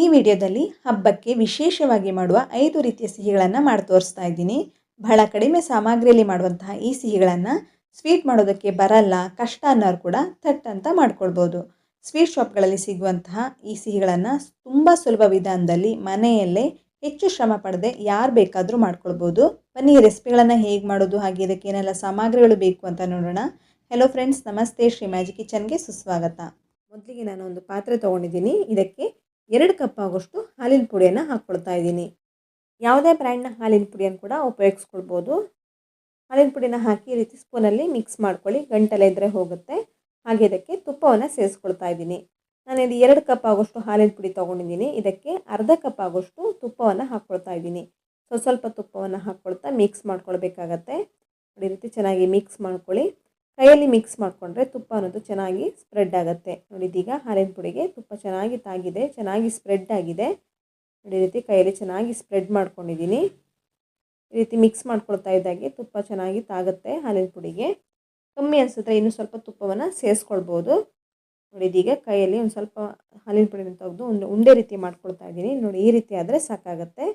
ಈ ವಿಡಿಯೋದಲ್ಲಿ ಹಬ್ಬಕ್ಕೆ ವಿಶೇಷವಾಗಿ ಮಾಡುವ 5 ರೀತಿಯ ಸಿಹಿಗಳನ್ನು ಮಾಡಿ ತೋರಿಸ್ತಾ ಇದ್ದೀನಿ. ಬಹಳ ಕಡಿಮೆ ಸಾಮಗ್ರಿಯಲ್ಲಿ ಮಾಡುವಂತಹ ಈ ಸಿಹಿಗಳನ್ನು ಸ್ವೀಟ್ ಮಾಡೋದಕ್ಕೆ ಬರಲ್ಲ, ಕಷ್ಟ ಅನ್ನೋರು ಕೂಡ ಥಟ್ ಅಂತ ಮಾಡ್ಕೊಳ್ಬೋದು. ಸ್ವೀಟ್ ಶಾಪ್ಗಳಲ್ಲಿ ಸಿಗುವಂತಹ ಈ ಸಿಹಿಗಳನ್ನು ತುಂಬ ಸುಲಭ ವಿಧಾನದಲ್ಲಿ ಮನೆಯಲ್ಲೇ ಹೆಚ್ಚು ಶ್ರಮ ಪಡದೆ ಯಾರು ಬೇಕಾದರೂ ಮಾಡ್ಕೊಳ್ಬೋದು. ಬನ್ನಿ ಈ ರೆಸಿಪಿಗಳನ್ನು ಹೇಗೆ ಮಾಡೋದು ಹಾಗೆ ಇದಕ್ಕೆ ಏನೆಲ್ಲ ಸಾಮಗ್ರಿಗಳು ಬೇಕು ಅಂತ ನೋಡೋಣ. ಹೆಲೋ ಫ್ರೆಂಡ್ಸ್, ನಮಸ್ತೆ. ಶ್ರೀ ಮ್ಯಾಜಿಕ್ ಕಿಚನ್ಗೆ ಸುಸ್ವಾಗತ. ಮೊದಲಿಗೆ ನಾನು ಒಂದು ಪಾತ್ರೆ ತೊಗೊಂಡಿದ್ದೀನಿ. ಇದಕ್ಕೆ 2 ಕಪ್ ಆಗೋಷ್ಟು ಹಾಲಿನ ಪುಡಿಯನ್ನು ಹಾಕ್ಕೊಳ್ತಾ ಇದ್ದೀನಿ. ಯಾವುದೇ ಬ್ರ್ಯಾಂಡ್ನ ಹಾಲಿನ ಪುಡಿಯನ್ನು ಕೂಡ ಉಪಯೋಗಿಸ್ಕೊಳ್ಬೋದು. ಹಾಲಿನ ಪುಡಿನ ಹಾಕಿ ಈ ರೀತಿ ಸ್ಪೂನಲ್ಲಿ ಮಿಕ್ಸ್ ಮಾಡ್ಕೊಳ್ಳಿ, ಗಂಟೆಲ್ಲ ಇದ್ದರೆ ಹೋಗುತ್ತೆ. ಹಾಗೆ ಇದಕ್ಕೆ ತುಪ್ಪವನ್ನು ಸೇರಿಸ್ಕೊಳ್ತಾ ಇದ್ದೀನಿ. ನಾನು ಇದು 2 ಕಪ್ ಆಗೋಷ್ಟು ಹಾಲಿನ ಪುಡಿ ತೊಗೊಂಡಿದ್ದೀನಿ. ಇದಕ್ಕೆ ಅರ್ಧ ಕಪ್ ಆಗೋಷ್ಟು ತುಪ್ಪವನ್ನು ಹಾಕ್ಕೊಳ್ತಾ ಇದ್ದೀನಿ. ಸ್ವಲ್ಪ ತುಪ್ಪವನ್ನು ಹಾಕ್ಕೊಳ್ತಾ ಮಿಕ್ಸ್ ಮಾಡ್ಕೊಳ್ಬೇಕಾಗತ್ತೆ. ಈ ರೀತಿ ಚೆನ್ನಾಗಿ ಮಿಕ್ಸ್ ಮಾಡ್ಕೊಳ್ಳಿ. ಕೈಯಲ್ಲಿ ಮಿಕ್ಸ್ ಮಾಡಿಕೊಂಡ್ರೆ ತುಪ್ಪ ಅನ್ನೋದು ಚೆನ್ನಾಗಿ ಸ್ಪ್ರೆಡ್ ಆಗುತ್ತೆ. ನೋಡಿ, ಇದೀಗ ಹಾಲಿನ ಪುಡಿಗೆ ತುಪ್ಪ ಚೆನ್ನಾಗಿ ತಾಗಿದೆ, ಚೆನ್ನಾಗಿ ಸ್ಪ್ರೆಡ್ ಆಗಿದೆ. ನೋಡಿ, ಈ ರೀತಿ ಕೈಯಲ್ಲಿ ಚೆನ್ನಾಗಿ ಸ್ಪ್ರೆಡ್ ಮಾಡ್ಕೊಂಡಿದ್ದೀನಿ. ಈ ರೀತಿ ಮಿಕ್ಸ್ ಮಾಡ್ಕೊಳ್ತಾ ಇದ್ದಾಗೆ ತುಪ್ಪ ಚೆನ್ನಾಗಿ ತಾಗುತ್ತೆ. ಹಾಲಿನ ಪುಡಿಗೆ ಕಮ್ಮಿ ಅನಿಸಿದ್ರೆ ಇನ್ನೂ ಸ್ವಲ್ಪ ತುಪ್ಪವನ್ನು ಸೇರಿಸ್ಕೊಳ್ಬೋದು. ನೋಡಿ, ಇದೀಗ ಕೈಯಲ್ಲಿ ಒಂದು ಸ್ವಲ್ಪ ಹಾಲಿನ ಪುಡಿನ ತೆಗೆದು ಒಂದು ಉಂಡೆ ರೀತಿ ಮಾಡ್ಕೊಳ್ತಾ ಇದ್ದೀನಿ. ನೋಡಿ, ಈ ರೀತಿ ಆದರೆ ಸಾಕಾಗುತ್ತೆ.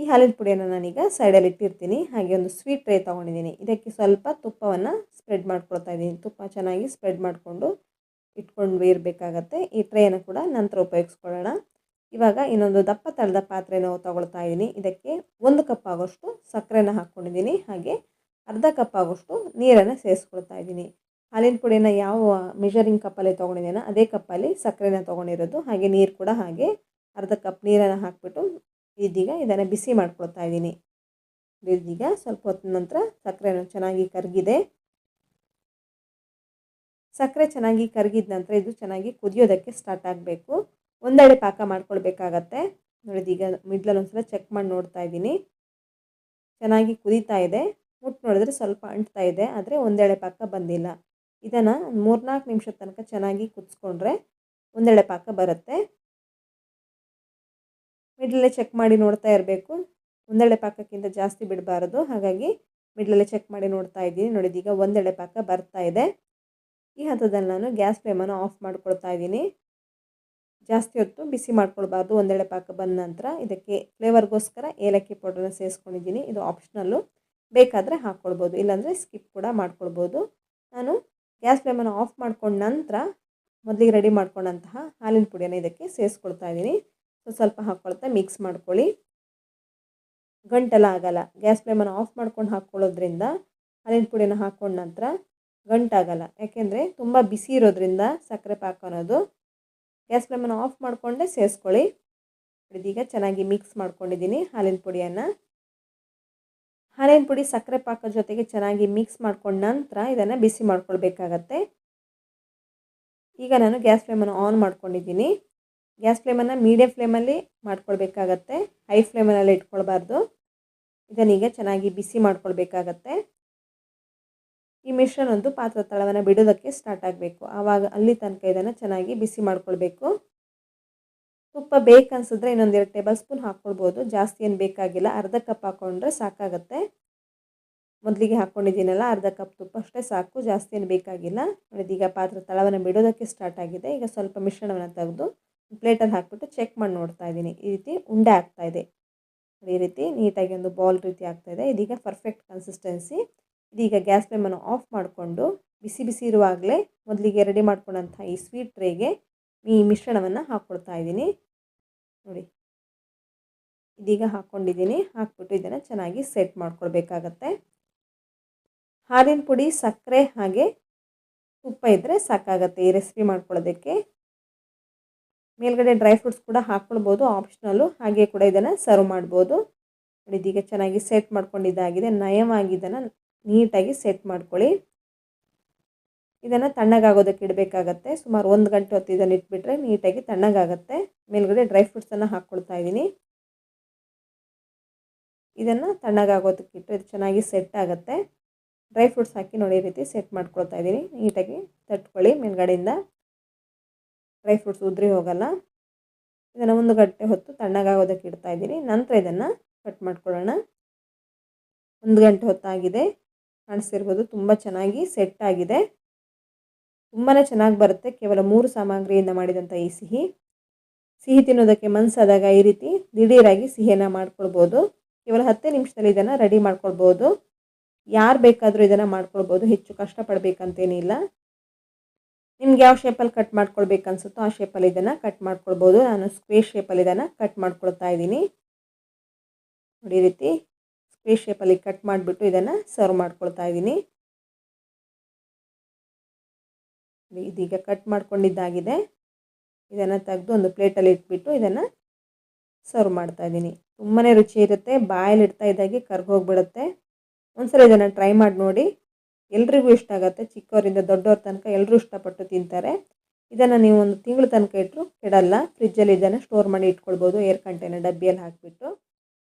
ಈ ಹಾಲಿನ ಪುಡಿಯನ್ನು ನಾನೀಗ ಸೈಡಲ್ಲಿ ಇಟ್ಟಿರ್ತೀನಿ. ಹಾಗೆ ಒಂದು ಸ್ವೀಟ್ ಟ್ರೇ ತೊಗೊಂಡಿದ್ದೀನಿ. ಇದಕ್ಕೆ ಸ್ವಲ್ಪ ತುಪ್ಪವನ್ನು ಸ್ಪ್ರೆಡ್ ಮಾಡ್ಕೊಳ್ತಾ ಇದ್ದೀನಿ. ತುಪ್ಪ ಚೆನ್ನಾಗಿ ಸ್ಪ್ರೆಡ್ ಮಾಡಿಕೊಂಡು ಇಟ್ಕೊಂಡು ಇರಬೇಕಾಗತ್ತೆ. ಈ ಟ್ರೇಯನ್ನು ಕೂಡ ನಂತರ ಉಪಯೋಗಿಸ್ಕೊಳ್ಳೋಣ. ಇವಾಗ ಇನ್ನೊಂದು ದಪ್ಪ ತಳದ ಪಾತ್ರೆನ ತೊಗೊಳ್ತಾ ಇದ್ದೀನಿ. ಇದಕ್ಕೆ 1 ಕಪ್ ಆಗೋಷ್ಟು ಸಕ್ಕರೆನ ಹಾಕ್ಕೊಂಡಿದ್ದೀನಿ. ಹಾಗೆ ಅರ್ಧ ಕಪ್ ಆಗೋಷ್ಟು ನೀರನ್ನು ಸೇರಿಸ್ಕೊಳ್ತಾ ಇದ್ದೀನಿ. ಹಾಲಿನ ಪುಡಿನ ಯಾವ ಮೆಷರಿಂಗ್ ಕಪ್ಪಲ್ಲಿ ತೊಗೊಂಡಿದ್ದೀನೋ ಅದೇ ಕಪ್ಪಲ್ಲಿ ಸಕ್ಕರೆನ ತೊಗೊಂಡಿರೋದು. ಹಾಗೆ ನೀರು ಕೂಡ ಹಾಗೆ ಅರ್ಧ ಕಪ್ ನೀರನ್ನು ಹಾಕಿಬಿಟ್ಟು ಇದೀಗ ಇದನ್ನು ಬಿಸಿ ಮಾಡ್ಕೊಳ್ತಾ ಇದ್ದೀನಿ. ಇದೀಗ ಸ್ವಲ್ಪ ಹೊತ್ತಿನ ನಂತರ ಸಕ್ಕರೆಯನ್ನು ಚೆನ್ನಾಗಿ ಕರಗಿದೆ. ಸಕ್ಕರೆ ಚೆನ್ನಾಗಿ ಕರಗಿದ ನಂತರ ಇದು ಚೆನ್ನಾಗಿ ಕುದಿಯೋದಕ್ಕೆ ಸ್ಟಾರ್ಟ್ ಆಗಬೇಕು. ಒಂದೆಡೆ ಪಾಕ ಮಾಡ್ಕೊಳ್ಬೇಕಾಗತ್ತೆ. ನೋಡಿ, ಈಗ ಮಿಡ್ಲಲ್ಲಿ ಒಂದ್ಸಲ ಚೆಕ್ ಮಾಡಿ ನೋಡ್ತಾ ಇದ್ದೀನಿ. ಚೆನ್ನಾಗಿ ಕುದೀತಾ ಇದೆ. ಮುಟ್ಟು ನೋಡಿದ್ರೆ ಸ್ವಲ್ಪ ಅಂಟ್ತಾ ಇದೆ, ಆದರೆ ಒಂದೆಡೆ ಪಾಕ ಬಂದಿಲ್ಲ. ಇದನ್ನು 3-4 ನಿಮಿಷದ ತನಕ ಚೆನ್ನಾಗಿ ಕುದಿಸ್ಕೊಂಡ್ರೆ ಒಂದೆಡೆ ಪಾಕ ಬರುತ್ತೆ. ಮಿಡ್ಲಲ್ಲೇ ಚೆಕ್ ಮಾಡಿ ನೋಡ್ತಾ ಇರಬೇಕು. ಒಂದೆಡೆ ಪಾಕಕ್ಕಿಂತ ಜಾಸ್ತಿ ಬಿಡಬಾರದು. ಹಾಗಾಗಿ ಮಿಡ್ಲಲ್ಲೇ ಚೆಕ್ ಮಾಡಿ ನೋಡ್ತಾ ಇದ್ದೀನಿ. ನೋಡಿದ ಈಗ ಒಂದೆಡೆ ಪಾಕ ಬರ್ತಾ ಇದೆ. ಈ ಹಂತದಲ್ಲಿ ನಾನು ಗ್ಯಾಸ್ ಫ್ಲೇಮನ್ನು ಆಫ್ ಮಾಡ್ಕೊಳ್ತಾ ಇದ್ದೀನಿ. ಜಾಸ್ತಿ ಹೊತ್ತು ಬಿಸಿ ಮಾಡ್ಕೊಳ್ಬಾರ್ದು. ಒಂದೆಡೆ ಪಾಕ ಬಂದ ನಂತರ ಇದಕ್ಕೆ ಫ್ಲೇವರ್ಗೋಸ್ಕರ ಏಲಕ್ಕಿ ಪೌಡ್ರನ್ನ ಸೇರಿಸ್ಕೊಂಡಿದ್ದೀನಿ. ಇದು ಆಪ್ಷನಲ್ಲು, ಬೇಕಾದರೆ ಹಾಕ್ಕೊಳ್ಬೋದು, ಇಲ್ಲಾಂದರೆ ಸ್ಕಿಪ್ ಕೂಡ ಮಾಡ್ಕೊಳ್ಬೋದು. ನಾನು ಗ್ಯಾಸ್ ಫ್ಲೇಮನ್ನು ಆಫ್ ಮಾಡ್ಕೊಂಡ ನಂತರ ಮೊದಲಿಗೆ ರೆಡಿ ಮಾಡ್ಕೊಂಡಂತಹ ಹಾಲಿನ ಪುಡಿಯನ್ನು ಇದಕ್ಕೆ ಸೇರಿಸ್ಕೊಳ್ತಾ ಇದ್ದೀನಿ. ಸ್ವಲ್ಪ ಹಾಕ್ಕೊಳ್ತಾ ಮಿಕ್ಸ್ ಮಾಡ್ಕೊಳ್ಳಿ. ಗಂಟೆಲ್ಲ ಆಗಲ್ಲ. ಗ್ಯಾಸ್ ಫ್ಲೇಮನ್ನು ಆಫ್ ಮಾಡ್ಕೊಂಡು ಹಾಕ್ಕೊಳ್ಳೋದ್ರಿಂದ ಹಾಲಿನ ಪುಡಿನ ಹಾಕ್ಕೊಂಡ ನಂತರ ಗಂಟಾಗಲ್ಲ. ಯಾಕೆಂದರೆ ತುಂಬ ಬಿಸಿ ಇರೋದ್ರಿಂದ ಸಕ್ಕರೆ ಪಾಕ ಅನ್ನೋದು. ಗ್ಯಾಸ್ ಫ್ಲೇಮನ್ನು ಆಫ್ ಮಾಡಿಕೊಂಡೇ ಸೇರಿಸ್ಕೊಳ್ಳಿ. ಇದೀಗ ಚೆನ್ನಾಗಿ ಮಿಕ್ಸ್ ಮಾಡ್ಕೊಂಡಿದ್ದೀನಿ ಹಾಲಿನ ಪುಡಿಯನ್ನು. ಹಾಲಿನ ಪುಡಿ ಸಕ್ಕರೆ ಪಾಕದ ಜೊತೆಗೆ ಚೆನ್ನಾಗಿ ಮಿಕ್ಸ್ ಮಾಡ್ಕೊಂಡ ನಂತರ ಇದನ್ನು ಬಿಸಿ ಮಾಡ್ಕೊಳ್ಬೇಕಾಗತ್ತೆ. ಈಗ ನಾನು ಗ್ಯಾಸ್ ಫ್ಲೇಮನ್ನು ಆನ್ ಮಾಡ್ಕೊಂಡಿದ್ದೀನಿ. ಗ್ಯಾಸ್ ಫ್ಲೇಮನ್ನು ಮೀಡಿಯಮ್ ಫ್ಲೇಮಲ್ಲಿ ಮಾಡ್ಕೊಳ್ಬೇಕಾಗತ್ತೆ. ಹೈ ಫ್ಲೇಮಲ್ಲಿ ಇಟ್ಕೊಳ್ಬಾರ್ದು. ಇದನ್ನೀಗ ಚೆನ್ನಾಗಿ ಬಿಸಿ ಮಾಡ್ಕೊಳ್ಬೇಕಾಗತ್ತೆ. ಈ ಮಿಶ್ರಣ ಒಂದು ಪಾತ್ರೆ ತಳವನ್ನು ಬಿಡೋದಕ್ಕೆ ಸ್ಟಾರ್ಟ್ ಆಗಬೇಕು. ಆವಾಗ ಅಲ್ಲಿ ತನಕ ಇದನ್ನು ಚೆನ್ನಾಗಿ ಬಿಸಿ ಮಾಡ್ಕೊಳ್ಬೇಕು. ತುಪ್ಪ ಬೇಕನ್ಸಿದ್ರೆ ಇನ್ನೊಂದು 2 ಟೇಬಲ್ ಸ್ಪೂನ್ ಹಾಕ್ಕೊಳ್ಬೋದು. ಜಾಸ್ತಿ ಏನು ಬೇಕಾಗಿಲ್ಲ. ಅರ್ಧ ಕಪ್ ಹಾಕ್ಕೊಂಡ್ರೆ ಸಾಕಾಗುತ್ತೆ. ಮೊದಲಿಗೆ ಹಾಕ್ಕೊಂಡಿದ್ದೀನಲ್ಲ, ಅರ್ಧ ಕಪ್ ತುಪ್ಪ ಅಷ್ಟೇ ಸಾಕು, ಜಾಸ್ತಿ ಏನು ಬೇಕಾಗಿಲ್ಲ. ಇದೀಗ ಪಾತ್ರೆ ತಳವನ್ನು ಬಿಡೋದಕ್ಕೆ ಸ್ಟಾರ್ಟ್ ಆಗಿದೆ. ಈಗ ಸ್ವಲ್ಪ ಮಿಶ್ರಣವನ್ನು ತೆಗೆದು ಪ್ಲೇಟಲ್ಲಿ ಹಾಕಿಬಿಟ್ಟು ಚೆಕ್ ಮಾಡಿ ನೋಡ್ತಾ ಇದ್ದೀನಿ. ಈ ರೀತಿ ಉಂಡೆ ಆಗ್ತಾಯಿದೆ. ಈ ರೀತಿ ನೀಟಾಗಿ ಒಂದು ಬಾಲ್ ರೀತಿ ಆಗ್ತಾಯಿದೆ. ಇದೀಗ ಪರ್ಫೆಕ್ಟ್ ಕನ್ಸಿಸ್ಟೆನ್ಸಿ. ಇದೀಗ ಗ್ಯಾಸ್ ಫ್ಲೇಮನ್ನು ಆಫ್ ಮಾಡಿಕೊಂಡು ಬಿಸಿ ಬಿಸಿ ಇರುವಾಗಲೇ ಮೊದಲಿಗೆ ರೆಡಿ ಮಾಡ್ಕೊಂಡಂಥ ಈ ಸ್ವೀಟ್ ಟ್ರೇಗೆ ಈ ಮಿಶ್ರಣವನ್ನು ಹಾಕ್ಕೊಳ್ತಾ ಇದ್ದೀನಿ. ನೋಡಿ, ಇದೀಗ ಹಾಕ್ಕೊಂಡಿದ್ದೀನಿ. ಹಾಕ್ಬಿಟ್ಟು ಇದನ್ನು ಚೆನ್ನಾಗಿ ಸೆಟ್ ಮಾಡ್ಕೊಳ್ಬೇಕಾಗತ್ತೆ. ಹಾಲಿನ ಪುಡಿ, ಸಕ್ಕರೆ ಹಾಗೆ ತುಪ್ಪ ಇದ್ದರೆ ಸಾಕಾಗತ್ತೆ ಈ ರೆಸಿಪಿ ಮಾಡ್ಕೊಳ್ಳೋದಕ್ಕೆ. ಮೇಲ್ಗಡೆ ಡ್ರೈ ಫ್ರೂಟ್ಸ್ ಕೂಡ ಹಾಕ್ಕೊಳ್ಬೋದು, ಆಪ್ಷನಲ್ಲು. ಹಾಗೆ ಕೂಡ ಇದನ್ನು ಸರ್ವ್ ಮಾಡ್ಬೋದು. ಇದೀಗ ಚೆನ್ನಾಗಿ ಸೆಟ್ ಮಾಡ್ಕೊಂಡಿದ್ದಾಗಿದೆ. ನಯವಾಗಿ ಇದನ್ನು ನೀಟಾಗಿ ಸೆಟ್ ಮಾಡ್ಕೊಳ್ಳಿ. ಇದನ್ನು ತಣ್ಣಗಾಗೋದಕ್ಕೆ ಇಡಬೇಕಾಗತ್ತೆ. ಸುಮಾರು 1 ಗಂಟೆ ಹೊತ್ತು ಇದನ್ನು ಇಟ್ಬಿಟ್ರೆ ನೀಟಾಗಿ ತಣ್ಣಗಾಗತ್ತೆ. ಮೇಲ್ಗಡೆ ಡ್ರೈ ಫ್ರೂಟ್ಸನ್ನು ಹಾಕ್ಕೊಳ್ತಾ ಇದ್ದೀನಿ. ಇದನ್ನು ತಣ್ಣಗಾಗೋದಕ್ಕೆ ಇಟ್ಟು ಇದು ಚೆನ್ನಾಗಿ ಸೆಟ್ ಆಗುತ್ತೆ. ಡ್ರೈ ಫ್ರೂಟ್ಸ್ ಹಾಕಿ ನೋಡಿ, ಈ ರೀತಿ ಸೆಟ್ ಮಾಡ್ಕೊಳ್ತಾ ಇದ್ದೀನಿ. ನೀಟಾಗಿ ತಟ್ಕೊಳ್ಳಿ. ಮೇಲ್ಗಡೆಯಿಂದ ಡ್ರೈ ಫ್ರೂಟ್ಸ್ ಉದುರಿ ಹೋಗಲ್ಲ. ಇದನ್ನು 1 ಗಂಟೆ ಹೊತ್ತು ತಣ್ಣಗಾಗೋದಕ್ಕೆ ಇಡ್ತಾ ಇದ್ದೀನಿ. ನಂತರ ಇದನ್ನು ಕಟ್ ಮಾಡ್ಕೊಳ್ಳೋಣ. 1 ಗಂಟೆ ಹೊತ್ತಾಗಿದೆ. ಕಾಣಿಸ್ತಿರ್ಬೋದು, ತುಂಬ ಚೆನ್ನಾಗಿ ಸೆಟ್ ಆಗಿದೆ. ತುಂಬಾ ಚೆನ್ನಾಗಿ ಬರುತ್ತೆ ಕೇವಲ 3 ಸಾಮಗ್ರಿಯಿಂದ ಮಾಡಿದಂಥ ಈ ಸಿಹಿ. ಸಿಹಿ ತಿನ್ನೋದಕ್ಕೆ ಮನಸ್ಸಾದಾಗ ಈ ರೀತಿ ದಿಢೀರಾಗಿ ಸಿಹಿಯನ್ನು ಮಾಡ್ಕೊಳ್ಬೋದು. ಕೇವಲ 10 ನಿಮಿಷದಲ್ಲಿ ಇದನ್ನು ರೆಡಿ ಮಾಡ್ಕೊಳ್ಬೋದು. ಯಾರು ಬೇಕಾದರೂ ಇದನ್ನು ಮಾಡ್ಕೊಳ್ಬೋದು, ಹೆಚ್ಚು ಕಷ್ಟಪಡಬೇಕಂತೇನಿಲ್ಲ. ನಿಮ್ಗೆ ಯಾವ ಶೇಪಲ್ಲಿ ಕಟ್ ಮಾಡ್ಕೊಳ್ಬೇಕು ಅನಿಸುತ್ತೋ ಆ ಶೇಪಲ್ಲಿ ಇದನ್ನು ಕಟ್ ಮಾಡ್ಕೊಳ್ಬೋದು. ನಾನು ಸ್ಕ್ವೇರ್ ಶೇಪಲ್ಲಿ ಇದನ್ನು ಕಟ್ ಮಾಡ್ಕೊಳ್ತಾ ಇದ್ದೀನಿ. ನೋಡಿ, ಈ ರೀತಿ ಸ್ಕ್ವೇರ್ ಶೇಪಲ್ಲಿ ಕಟ್ ಮಾಡಿಬಿಟ್ಟು ಇದನ್ನು ಸರ್ವ್ ಮಾಡ್ಕೊಳ್ತಾ ಇದ್ದೀನಿ. ಇದೀಗ ಕಟ್ ಮಾಡ್ಕೊಂಡಿದ್ದಾಗಿದೆ. ಇದನ್ನು ತೆಗೆದು ಒಂದು ಪ್ಲೇಟಲ್ಲಿ ಇಟ್ಬಿಟ್ಟು ಇದನ್ನು ಸರ್ವ್ ಮಾಡ್ತಾ ಇದ್ದೀನಿ. ತುಂಬಾ ರುಚಿ ಇರುತ್ತೆ, ಬಾಯಲ್ಲಿ ಇಡ್ತಾ ಇದ್ದಾಗೆ ಕರ್ಗೋಗ್ಬಿಡುತ್ತೆ. ಒಂದ್ಸಲ ಇದನ್ನು ಟ್ರೈ ಮಾಡಿ ನೋಡಿ, ಎಲ್ರಿಗೂ ಇಷ್ಟ ಆಗುತ್ತೆ. ಚಿಕ್ಕವರಿಂದ ದೊಡ್ಡವ್ರ ತನಕ ಎಲ್ಲರೂ ಇಷ್ಟಪಟ್ಟು ತಿಂತಾರೆ. ಇದನ್ನು ನೀವು ಒಂದು ತಿಂಗಳ ತನಕ ಇಟ್ಟರು ಕೆಡಲ್ಲ. ಫ್ರಿಜ್ಜಲ್ಲಿ ಇದನ್ನು ಸ್ಟೋರ್ ಮಾಡಿ ಇಟ್ಕೊಳ್ಬೋದು, ಏರ್ ಕಂಟೈನರ್ ಡಬ್ಬಿಯಲ್ಲಿ ಹಾಕಿಬಿಟ್ಟು.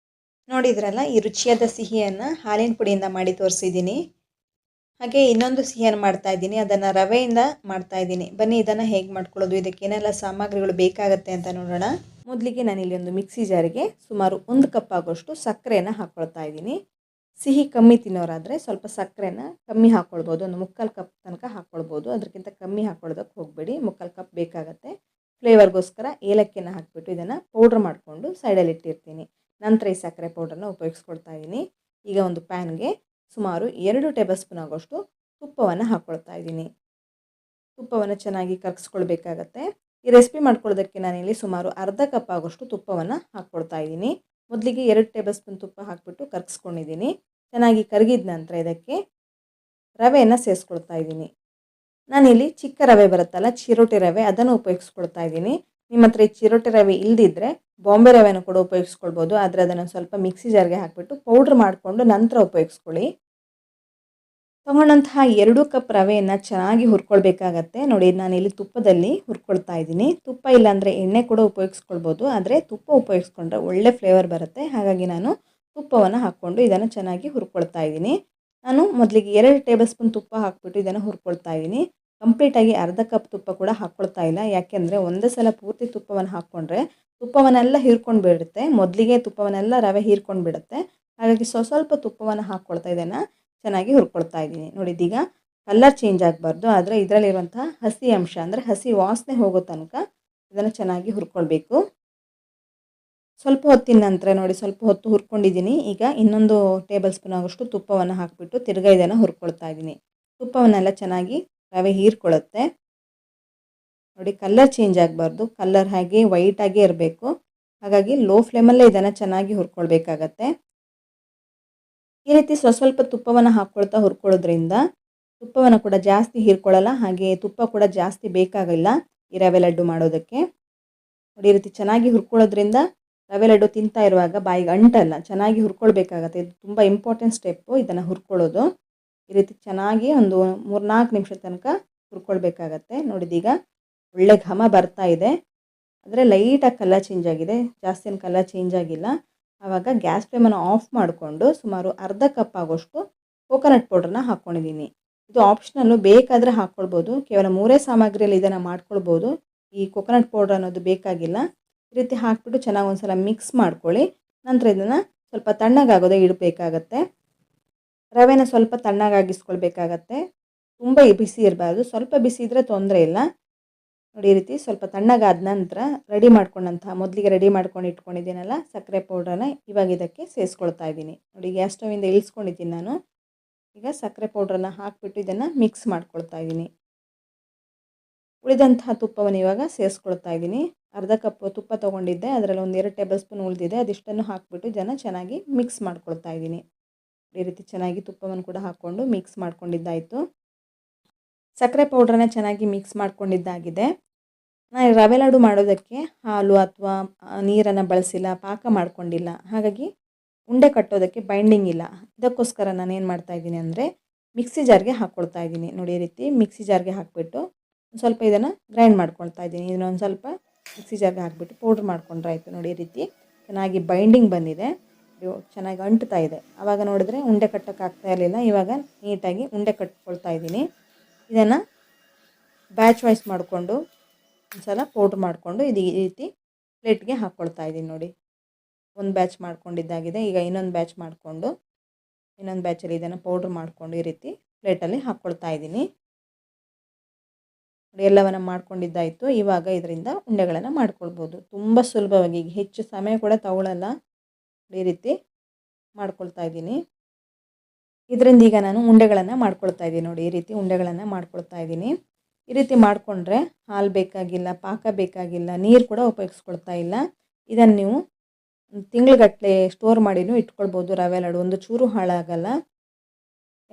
ನೋಡಿದ್ರಲ್ಲ, ಈ ರುಚಿಯಾದ ಸಿಹಿಯನ್ನು ಹಾಲಿನ ಪುಡಿಯಿಂದ ಮಾಡಿ ತೋರಿಸಿದ್ದೀನಿ. ಹಾಗೆ ಇನ್ನೊಂದು ಸಿಹಿಯನ್ನು ಮಾಡ್ತಾಯಿದ್ದೀನಿ, ಅದನ್ನು ರವೆಯಿಂದ ಮಾಡ್ತಾಯಿದ್ದೀನಿ. ಬನ್ನಿ ಇದನ್ನು ಹೇಗೆ ಮಾಡ್ಕೊಳ್ಳೋದು, ಇದಕ್ಕೆ ಏನೆಲ್ಲ ಸಾಮಗ್ರಿಗಳು ಬೇಕಾಗುತ್ತೆ ಅಂತ ನೋಡೋಣ. ಮೊದಲಿಗೆ ನಾನಿಲ್ಲಿ ಒಂದು ಮಿಕ್ಸಿ ಜಾರಿಗೆ ಸುಮಾರು 1 ಕಪ್ ಆಗೋಷ್ಟು ಸಕ್ಕರೆಯನ್ನು ಹಾಕ್ಕೊಳ್ತಾ ಇದ್ದೀನಿ. ಸಿಹಿ ಕಮ್ಮಿ ತಿನ್ನೋರಾದರೆ ಸ್ವಲ್ಪ ಸಕ್ಕರೆನ ಕಮ್ಮಿ ಹಾಕ್ಕೊಳ್ಬೋದು, ಒಂದು 3/4 ಕಪ್ ತನಕ ಹಾಕ್ಕೊಳ್ಬೋದು. ಅದಕ್ಕಿಂತ ಕಮ್ಮಿ ಹಾಕ್ಕೊಳ್ಳೋದಕ್ಕೆ ಹೋಗಬೇಡಿ, 3/4 ಕಪ್ ಬೇಕಾಗುತ್ತೆ. ಫ್ಲೇವರ್ಗೋಸ್ಕರ ಏಲಕ್ಕಿಯನ್ನು ಹಾಕಿಬಿಟ್ಟು ಇದನ್ನು ಪೌಡ್ರ್ ಮಾಡಿಕೊಂಡು ಸೈಡಲ್ಲಿ ಇಟ್ಟಿರ್ತೀನಿ. ನಂತರ ಈ ಸಕ್ಕರೆ ಪೌಡ್ರನ್ನ ಉಪಯೋಗಿಸ್ಕೊಳ್ತಾ ಇದ್ದೀನಿ. ಈಗ ಒಂದು ಪ್ಯಾನ್ಗೆ ಸುಮಾರು 2 ಟೇಬಲ್ ಸ್ಪೂನ್ ಆಗೋಷ್ಟು ತುಪ್ಪವನ್ನು ಹಾಕ್ಕೊಳ್ತಾ ಇದ್ದೀನಿ. ತುಪ್ಪವನ್ನು ಚೆನ್ನಾಗಿ ಕರಗಿಸ್ಕೊಳ್ಬೇಕಾಗತ್ತೆ. ಈ ರೆಸಿಪಿ ಮಾಡ್ಕೊಳ್ಳೋದಕ್ಕೆ ನಾನಿಲ್ಲಿ ಸುಮಾರು ಅರ್ಧ ಕಪ್ ಆಗೋಷ್ಟು ತುಪ್ಪವನ್ನು ಹಾಕ್ಕೊಳ್ತಾ ಇದ್ದೀನಿ. ಮೊದಲಿಗೆ 2 ಟೇಬಲ್ ಸ್ಪೂನ್ ತುಪ್ಪ ಹಾಕಿಬಿಟ್ಟು ಕರಗಿಸ್ಕೊಂಡಿದ್ದೀನಿ. ಚೆನ್ನಾಗಿ ಕರಗಿದ ನಂತರ ಇದಕ್ಕೆ ರವೆಯನ್ನು ಸೇರಿಸ್ಕೊಳ್ತಾ ಇದ್ದೀನಿ. ನಾನಿಲ್ಲಿ ಚಿಕ್ಕ ರವೆ ಬರುತ್ತಲ್ಲ, ಚಿರೋಟಿ ರವೆ, ಅದನ್ನು ಉಪಯೋಗಿಸ್ಕೊಳ್ತಾ ಇದ್ದೀನಿ. ನಿಮ್ಮ ಹತ್ರ ಈ ಚಿರೋಟಿ ರವೆ ಇಲ್ಲದಿದ್ದರೆ ಬಾಂಬೆ ರವೆನೂ ಕೂಡ ಉಪಯೋಗಿಸ್ಕೊಳ್ಬೋದು. ಆದರೆ ಅದನ್ನು ಸ್ವಲ್ಪ ಮಿಕ್ಸಿ ಜಾರ್ಗೆ ಹಾಕಿಬಿಟ್ಟು ಪೌಡ್ರ್ ಮಾಡಿಕೊಂಡು ನಂತರ ಉಪಯೋಗಿಸ್ಕೊಳ್ಳಿ. ತಗೊಂಡಂತಹ 2 ಕಪ್ ರವೆಯನ್ನು ಚೆನ್ನಾಗಿ ಹುರ್ಕೊಳ್ಬೇಕಾಗತ್ತೆ. ನೋಡಿ, ನಾನಿಲ್ಲಿ ತುಪ್ಪದಲ್ಲಿ ಹುರ್ಕೊಳ್ತಾ ಇದ್ದೀನಿ. ತುಪ್ಪ ಇಲ್ಲಾಂದರೆ ಎಣ್ಣೆ ಕೂಡ ಉಪಯೋಗಿಸ್ಕೊಳ್ಬೋದು, ಆದರೆ ತುಪ್ಪ ಉಪಯೋಗಿಸ್ಕೊಂಡ್ರೆ ಒಳ್ಳೆ ಫ್ಲೇವರ್ ಬರುತ್ತೆ. ಹಾಗಾಗಿ ನಾನು ತುಪ್ಪವನ್ನು ಹಾಕ್ಕೊಂಡು ಇದನ್ನು ಚೆನ್ನಾಗಿ ಹುರ್ಕೊಳ್ತಾ ಇದ್ದೀನಿ. ನಾನು ಮೊದಲಿಗೆ 2 ಟೇಬಲ್ ಸ್ಪೂನ್ ತುಪ್ಪ ಹಾಕಿಬಿಟ್ಟು ಇದನ್ನು ಹುರ್ಕೊಳ್ತಾ ಇದ್ದೀನಿ. ಕಂಪ್ಲೀಟಾಗಿ ಅರ್ಧ ಕಪ್ ತುಪ್ಪ ಕೂಡ ಹಾಕ್ಕೊಳ್ತಾ ಇಲ್ಲ, ಯಾಕೆಂದರೆ ಒಂದೇ ಸಲ ಪೂರ್ತಿ ತುಪ್ಪವನ್ನು ಹಾಕ್ಕೊಂಡ್ರೆ ತುಪ್ಪವನ್ನೆಲ್ಲ ಹೀರ್ಕೊಂಡು ಬಿಡುತ್ತೆ. ಮೊದಲಿಗೆ ತುಪ್ಪವನ್ನೆಲ್ಲ ರವೆ ಹೀರ್ಕೊಂಡು ಬಿಡುತ್ತೆ. ಹಾಗಾಗಿ ಸ್ವಲ್ಪ ತುಪ್ಪವನ್ನು ಹಾಕ್ಕೊಳ್ತಾ ಇದನ್ನು ಚೆನ್ನಾಗಿ ಹುರ್ಕೊಳ್ತಾ ಇದ್ದೀನಿ. ನೋಡಿ, ಇದೀಗ ಕಲರ್ ಚೇಂಜ್ ಆಗಬಾರ್ದು, ಆದರೆ ಇದರಲ್ಲಿರುವಂತಹ ಹಸಿ ಅಂಶ ಅಂದರೆ ಹಸಿ ವಾಸನೆ ಹೋಗೋ ತನಕ ಇದನ್ನು ಚೆನ್ನಾಗಿ ಹುರ್ಕೊಳ್ಬೇಕು. ಸ್ವಲ್ಪ ಹೊತ್ತಿನ ನಂತರ ನೋಡಿ, ಸ್ವಲ್ಪ ಹೊತ್ತು ಹುರ್ಕೊಂಡಿದ್ದೀನಿ. ಈಗ ಇನ್ನೊಂದು ಟೇಬಲ್ ಸ್ಪೂನ್ ಆಗೋಷ್ಟು ತುಪ್ಪವನ್ನು ಹಾಕಿಬಿಟ್ಟು ತಿರ್ಗಾ ಇದನ್ನು ಹುರ್ಕೊಳ್ತಾ ಇದ್ದೀನಿ. ತುಪ್ಪವನ್ನೆಲ್ಲ ಚೆನ್ನಾಗಿ ರವೆ ಹೀರ್ಕೊಳ್ಳುತ್ತೆ. ನೋಡಿ, ಕಲರ್ ಚೇಂಜ್ ಆಗಬಾರ್ದು, ಕಲರ್ ಹಾಗೆ ವೈಟಾಗೇ ಇರಬೇಕು. ಹಾಗಾಗಿ ಲೋ ಫ್ಲೇಮಲ್ಲೇ ಇದನ್ನು ಚೆನ್ನಾಗಿ ಹುರ್ಕೊಳ್ಬೇಕಾಗತ್ತೆ. ಈ ರೀತಿ ಸ್ವಲ್ಪ ತುಪ್ಪವನ್ನು ಹಾಕ್ಕೊಳ್ತಾ ಹುರ್ಕೊಳ್ಳೋದ್ರಿಂದ ತುಪ್ಪವನ್ನು ಕೂಡ ಜಾಸ್ತಿ ಹೀರ್ಕೊಳ್ಳಲ್ಲ, ಹಾಗೆ ತುಪ್ಪ ಕೂಡ ಜಾಸ್ತಿ ಬೇಕಾಗಿಲ್ಲ ಈ ರವೆ ಲಡ್ಡು ಮಾಡೋದಕ್ಕೆ. ನೋಡಿ, ಈ ರೀತಿ ಚೆನ್ನಾಗಿ ಹುರ್ಕೊಳ್ಳೋದ್ರಿಂದ ರವೆ ಲಡ್ಡು ತಿಂತಾ ಇರುವಾಗ ಬಾಯಿಗೆ ಅಂಟಲ್ಲ. ಚೆನ್ನಾಗಿ ಹುರ್ಕೊಳ್ಬೇಕಾಗತ್ತೆ, ಇದು ತುಂಬ ಇಂಪಾರ್ಟೆಂಟ್ ಸ್ಟೆಪ್ಪು, ಇದನ್ನು ಹುರ್ಕೊಳ್ಳೋದು. ಈ ರೀತಿ ಚೆನ್ನಾಗಿ ಒಂದು 3-4 ನಿಮಿಷ ತನಕ ಹುರ್ಕೊಳ್ಬೇಕಾಗತ್ತೆ. ನೋಡಿದೀಗ ಒಳ್ಳೆ ಘಮ ಬರ್ತಾ ಇದೆ, ಅಂದರೆ ಲೈಟಾಗಿ ಕಲರ್ ಚೇಂಜ್ ಆಗಿದೆ, ಜಾಸ್ತಿ ಏನು ಕಲರ್ ಚೇಂಜ್ ಆಗಿಲ್ಲ. ಆವಾಗ ಗ್ಯಾಸ್ ಫ್ಲೇಮನ್ನು ಆಫ್ ಮಾಡಿಕೊಂಡು ಸುಮಾರು ಅರ್ಧ ಕಪ್ ಆಗೋಷ್ಟು ಕೋಕೋನಟ್ ಪೌಡ್ರನ್ನ ಹಾಕ್ಕೊಂಡಿದ್ದೀನಿ. ಇದು ಆಪ್ಷನಲ್ಲು, ಬೇಕಾದರೆ ಹಾಕ್ಕೊಳ್ಬೋದು. ಕೇವಲ 3 ಸಾಮಗ್ರಿಯಲ್ಲಿ ಇದನ್ನು ಮಾಡ್ಕೊಳ್ಬೋದು. ಈ ಕೋಕೋನಟ್ ಪೌಡ್ರ್ ಅನ್ನೋದು ಬೇಕಾಗಿಲ್ಲ. ಈ ರೀತಿ ಹಾಕಿಬಿಟ್ಟು ಚೆನ್ನಾಗಿ ಒಂದು ಸಲ ಮಿಕ್ಸ್ ಮಾಡ್ಕೊಳ್ಳಿ. ನಂತರ ಇದನ್ನು ಸ್ವಲ್ಪ ತಣ್ಣಗಾಗೋದೇ ಇಡಬೇಕಾಗತ್ತೆ. ರವೆನ ಸ್ವಲ್ಪ ತಣ್ಣಗಾಗಿಸ್ಕೊಳ್ಬೇಕಾಗತ್ತೆ, ತುಂಬ ಬಿಸಿ ಇರಬಾರ್ದು. ಸ್ವಲ್ಪ ಬಿಸಿ ಇದ್ದರೆ ತೊಂದರೆ ಇಲ್ಲ. ನೋಡಿ, ಈ ರೀತಿ ಸ್ವಲ್ಪ ತಣ್ಣಗಾದ ನಂತರ ಮೊದಲಿಗೆ ರೆಡಿ ಮಾಡ್ಕೊಂಡು ಇಟ್ಕೊಂಡಿದ್ದೀನಲ್ಲ ಸಕ್ಕರೆ ಪೌಡ್ರನ್ನ ಇವಾಗ ಇದಕ್ಕೆ ಸೇರಿಸ್ಕೊಳ್ತಾ ಇದ್ದೀನಿ. ನೋಡಿ, ಗ್ಯಾಸ್ ಸ್ಟವಿಂದ ಇಳಿಸ್ಕೊಂಡಿದ್ದೀನಿ ನಾನು. ಈಗ ಸಕ್ಕರೆ ಪೌಡ್ರನ್ನ ಹಾಕಿಬಿಟ್ಟು ಇದನ್ನು ಮಿಕ್ಸ್ ಮಾಡ್ಕೊಳ್ತಾ ಇದ್ದೀನಿ. ಉಳಿದಂತಹ ತುಪ್ಪವನ್ನು ಇವಾಗ ಸೇರಿಸ್ಕೊಳ್ತಾ ಇದ್ದೀನಿ. ಅರ್ಧ ಕಪ್ ತುಪ್ಪ ತೊಗೊಂಡಿದ್ದೆ, ಅದರಲ್ಲಿ ಒಂದು 2 ಟೇಬಲ್ ಸ್ಪೂನ್ ಉಳಿದಿದೆ. ಅದಿಷ್ಟನ್ನು ಹಾಕಿಬಿಟ್ಟು ಇದನ್ನು ಚೆನ್ನಾಗಿ ಮಿಕ್ಸ್ ಮಾಡ್ಕೊಳ್ತಾ ಇದ್ದೀನಿ. ಈ ರೀತಿ ಚೆನ್ನಾಗಿ ತುಪ್ಪವನ್ನು ಕೂಡ ಹಾಕ್ಕೊಂಡು ಮಿಕ್ಸ್ ಮಾಡ್ಕೊಂಡಿದ್ದಾಯಿತು. ಸಕ್ಕರೆ ಪೌಡ್ರನ್ನ ಚೆನ್ನಾಗಿ ಮಿಕ್ಸ್ ಮಾಡ್ಕೊಂಡಿದ್ದಾಗಿದೆ. ನಾನು ರವೆ ಲಾಡು ಮಾಡೋದಕ್ಕೆ ಹಾಲು ಅಥವಾ ನೀರನ್ನು ಬಳಸಿಲ್ಲ, ಪಾಕ ಮಾಡ್ಕೊಂಡಿಲ್ಲ. ಹಾಗಾಗಿ ಉಂಡೆ ಕಟ್ಟೋದಕ್ಕೆ ಬೈಂಡಿಂಗ್ ಇಲ್ಲ. ಇದಕ್ಕೋಸ್ಕರ ನಾನೇನು ಮಾಡ್ತಾಯಿದ್ದೀನಿ ಅಂದರೆ ಮಿಕ್ಸಿ ಜಾರ್ಗೆ ಹಾಕ್ಕೊಳ್ತಾ ಇದ್ದೀನಿ. ನೋಡಿ, ಈ ರೀತಿ ಮಿಕ್ಸಿ ಜಾರ್ಗೆ ಹಾಕಿಬಿಟ್ಟು ಸ್ವಲ್ಪ ಇದನ್ನು ಗ್ರೈಂಡ್ ಮಾಡ್ಕೊಳ್ತಾ ಇದ್ದೀನಿ. ಇದನ್ನೊಂದು ಸ್ವಲ್ಪ ಮಿಕ್ಸಿ ಜಾರ್ಗೆ ಹಾಕಿಬಿಟ್ಟು ಪೌಡ್ರ್ ಮಾಡ್ಕೊಂಡ್ರೆ ಆಯಿತು. ನೋಡಿ, ಈ ರೀತಿ ಚೆನ್ನಾಗಿ ಬೈಂಡಿಂಗ್ ಬಂದಿದೆ, ಚೆನ್ನಾಗಿ ಅಂಟ್ತಾ ಇದೆ. ಆವಾಗ ನೋಡಿದ್ರೆ ಉಂಡೆ ಕಟ್ಟೋಕ್ಕಾಗ್ತಾ ಇರಲಿಲ್ಲ. ಇವಾಗ ನೀಟಾಗಿ ಉಂಡೆ ಕಟ್ಕೊಳ್ತಾ ಇದ್ದೀನಿ. ಇದನ್ನು ಬ್ಯಾಚ್ ವೈಸ್ ಮಾಡಿಕೊಂಡು ಒಂದು ಸಲ ಪೌಡ್ರ್ ಮಾಡಿಕೊಂಡು ಈ ರೀತಿ ಪ್ಲೇಟ್ಗೆ ಹಾಕ್ಕೊಳ್ತಾ ಇದ್ದೀನಿ. ನೋಡಿ, ಒಂದು ಬ್ಯಾಚ್ ಮಾಡ್ಕೊಂಡಿದ್ದಾಗಿದೆ. ಈಗ ಇನ್ನೊಂದು ಬ್ಯಾಚ್ ಮಾಡಿಕೊಂಡು ಇನ್ನೊಂದು ಬ್ಯಾಚಲ್ಲಿ ಇದನ್ನು ಪೌಡ್ರ್ ಮಾಡಿಕೊಂಡು ಈ ರೀತಿ ಪ್ಲೇಟಲ್ಲಿ ಹಾಕ್ಕೊಳ್ತಾ ಇದ್ದೀನಿ. ಎಲ್ಲವನ್ನು ಮಾಡ್ಕೊಂಡಿದ್ದಾಯಿತು. ಇವಾಗ ಇದರಿಂದ ಉಂಡೆಗಳನ್ನು ಮಾಡ್ಕೊಳ್ಬೋದು ತುಂಬ ಸುಲಭವಾಗಿ. ಈಗ ಹೆಚ್ಚು ಸಮಯ ಕೂಡ ತಗೊಳ್ಳಲ್ಲ. ಈ ರೀತಿ ಮಾಡ್ಕೊಳ್ತಾ ಇದ್ದೀನಿ. ಇದರಿಂದ ಈಗ ನಾನು ಉಂಡೆಗಳನ್ನು ಮಾಡ್ಕೊಳ್ತಾ ಇದ್ದೀನಿ ನೋಡಿ. ಈ ರೀತಿ ಉಂಡೆಗಳನ್ನು ಮಾಡ್ಕೊಳ್ತಾ ಇದ್ದೀನಿ. ಈ ರೀತಿ ಮಾಡಿಕೊಂಡ್ರೆ ಹಾಲು ಬೇಕಾಗಿಲ್ಲ, ಪಾಕ ಬೇಕಾಗಿಲ್ಲ, ನೀರು ಕೂಡ ಉಪಯೋಗಿಸ್ಕೊಳ್ತಾ ಇಲ್ಲ. ಇದನ್ನು ನೀವು ತಿಂಗಳುಗಟ್ಟಲೆ ಸ್ಟೋರ್ ಮಾಡಿನೂ ಇಟ್ಕೊಳ್ಬೋದು. ರವೆ ಲಾಡು ಒಂದು ಚೂರು ಹಾಳಾಗಲ್ಲ.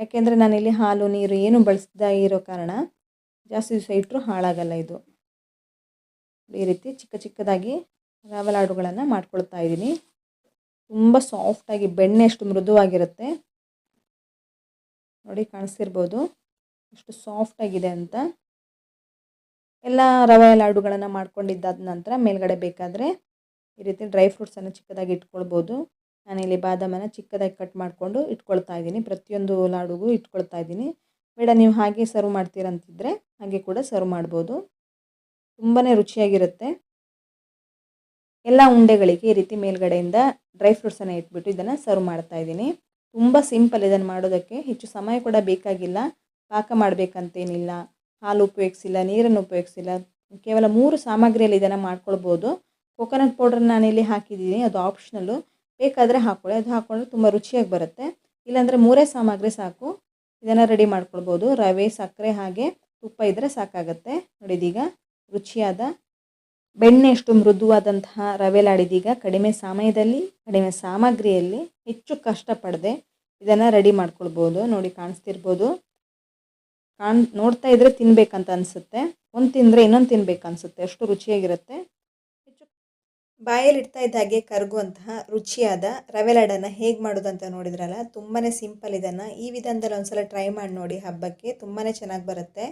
ಯಾಕೆಂದರೆ ನಾನಿಲ್ಲಿ ಹಾಲು ನೀರು ಏನು ಬಳಸದೇ ಇರೋ ಕಾರಣ ಜಾಸ್ತಿ ದಿವಸ ಇಟ್ಟರೂ ಹಾಳಾಗಲ್ಲ ಇದು. ಈ ರೀತಿ ಚಿಕ್ಕ ಚಿಕ್ಕದಾಗಿ ರವೆ ಲಾಡುಗಳನ್ನು ಮಾಡ್ಕೊಳ್ತಾ ಇದ್ದೀನಿ. ತುಂಬ ಸಾಫ್ಟಾಗಿ ಬೆಣ್ಣೆ ಅಷ್ಟು ಮೃದುವಾಗಿರುತ್ತೆ ನೋಡಿ, ಕಾಣಿಸ್ತಿರ್ಬೋದು ಎಷ್ಟು ಸಾಫ್ಟಾಗಿದೆ ಅಂತ. ಎಲ್ಲ ರವೆ ಲಾಡುಗಳನ್ನು ಮಾಡ್ಕೊಂಡಿದ್ದಾದ ನಂತರ ಮೇಲ್ಗಡೆ ಬೇಕಾದರೆ ಈ ರೀತಿ ಡ್ರೈ ಫ್ರೂಟ್ಸನ್ನು ಚಿಕ್ಕದಾಗಿ ಇಟ್ಕೊಳ್ಬೋದು. ನಾನಿಲ್ಲಿ ಬಾದಾಮನ್ನು ಚಿಕ್ಕದಾಗಿ ಕಟ್ ಮಾಡಿಕೊಂಡು ಇಟ್ಕೊಳ್ತಾ ಇದ್ದೀನಿ. ಪ್ರತಿಯೊಂದು ಲಾಡುಗೂ ಇಟ್ಕೊಳ್ತಾ ಇದ್ದೀನಿ. ಬೇಡ ನೀವು ಹಾಗೆ ಸರ್ವ್ ಮಾಡ್ತೀರಂತಿದ್ರೆ ಹಾಗೆ ಕೂಡ ಸರ್ವ್ ಮಾಡ್ಬೋದು. ತುಂಬಾ ರುಚಿಯಾಗಿರುತ್ತೆ. ಎಲ್ಲ ಉಂಡೆಗಳಿಗೆ ಈ ರೀತಿ ಮೇಲ್ಗಡೆಯಿಂದ ಡ್ರೈ ಫ್ರೂಟ್ಸನ್ನು ಇಟ್ಬಿಟ್ಟು ಇದನ್ನು ಸರ್ವ್ ಮಾಡ್ತಾ ಇದ್ದೀನಿ. ತುಂಬ ಸಿಂಪಲ್ ಇದನ್ನು ಮಾಡೋದಕ್ಕೆ. ಹೆಚ್ಚು ಸಮಯ ಕೂಡ ಬೇಕಾಗಿಲ್ಲ. ಪಾಕ ಮಾಡಬೇಕಂತೇನಿಲ್ಲ, ಹಾಲು ಉಪಯೋಗಿಸಿಲ್ಲ, ನೀರನ್ನು ಉಪಯೋಗಿಸಿಲ್ಲ. ಕೇವಲ 3 ಸಾಮಗ್ರಿಯಲ್ಲಿ ಇದನ್ನು ಮಾಡ್ಕೊಳ್ಬೋದು. ಕೊಕೊನಟ್ ಪೌಡ್ರನ್ನ ನಾನಿಲ್ಲಿ ಹಾಕಿದ್ದೀನಿ, ಅದು ಆಪ್ಷನಲ್ಲು. ಬೇಕಾದರೆ ಹಾಕ್ಕೊಳ್ಳಿ, ಅದು ಹಾಕ್ಕೊಂಡ್ರೆ ತುಂಬ ರುಚಿಯಾಗಿ ಬರುತ್ತೆ. ಇಲ್ಲಾಂದರೆ 3 ಸಾಮಗ್ರಿ ಸಾಕು, ಇದನ್ನು ರೆಡಿ ಮಾಡ್ಕೊಳ್ಬೋದು. ರವೆ, ಸಕ್ಕರೆ ಹಾಗೆ ತುಪ್ಪ ಇದ್ದರೆ ಸಾಕಾಗುತ್ತೆ. ನೋಡಿ ಇದೀಗ ರುಚಿಯಾದ ಬೆಣ್ಣೆಯಷ್ಟು ಮೃದುವಾದಂತಹ ರವೆ ಲಾಡಿದೀಗ ಕಡಿಮೆ ಸಮಯದಲ್ಲಿ ಕಡಿಮೆ ಸಾಮಗ್ರಿಯಲ್ಲಿ ಹೆಚ್ಚು ಕಷ್ಟಪಡದೆ ಇದನ್ನು ರೆಡಿ ಮಾಡ್ಕೊಳ್ಬೋದು. ನೋಡಿ ಕಾಣಿಸ್ತಿರ್ಬೋದು. ನೋಡ್ತಾ ಇದ್ದರೆ ತಿನ್ನಬೇಕಂತ ಅನಿಸುತ್ತೆ. ಒಂದು ತಿಂದರೆ ಇನ್ನೊಂದು ತಿನ್ಬೇಕು ಅನಿಸುತ್ತೆ, ಅಷ್ಟು ರುಚಿಯಾಗಿರುತ್ತೆ. ಬಾಯಲ್ಲಿ ಇಡ್ತಾ ಇದ್ದ ಹಾಗೆ ಕರಗುವಂತಹ ರುಚಿಯಾದ ರವೆ ಲಾಡನ್ನು ಹೇಗೆ ಮಾಡೋದಂತ ನೋಡಿದ್ರಲ್ಲ, ತುಂಬಾ ಸಿಂಪಲ್. ಇದನ್ನು ಈ ವಿಧಾನದಲ್ಲಿ ಒಂದ್ಸಲ ಟ್ರೈ ಮಾಡಿ ನೋಡಿ. ಹಬ್ಬಕ್ಕೆ ತುಂಬಾ ಚೆನ್ನಾಗಿ ಬರುತ್ತೆ.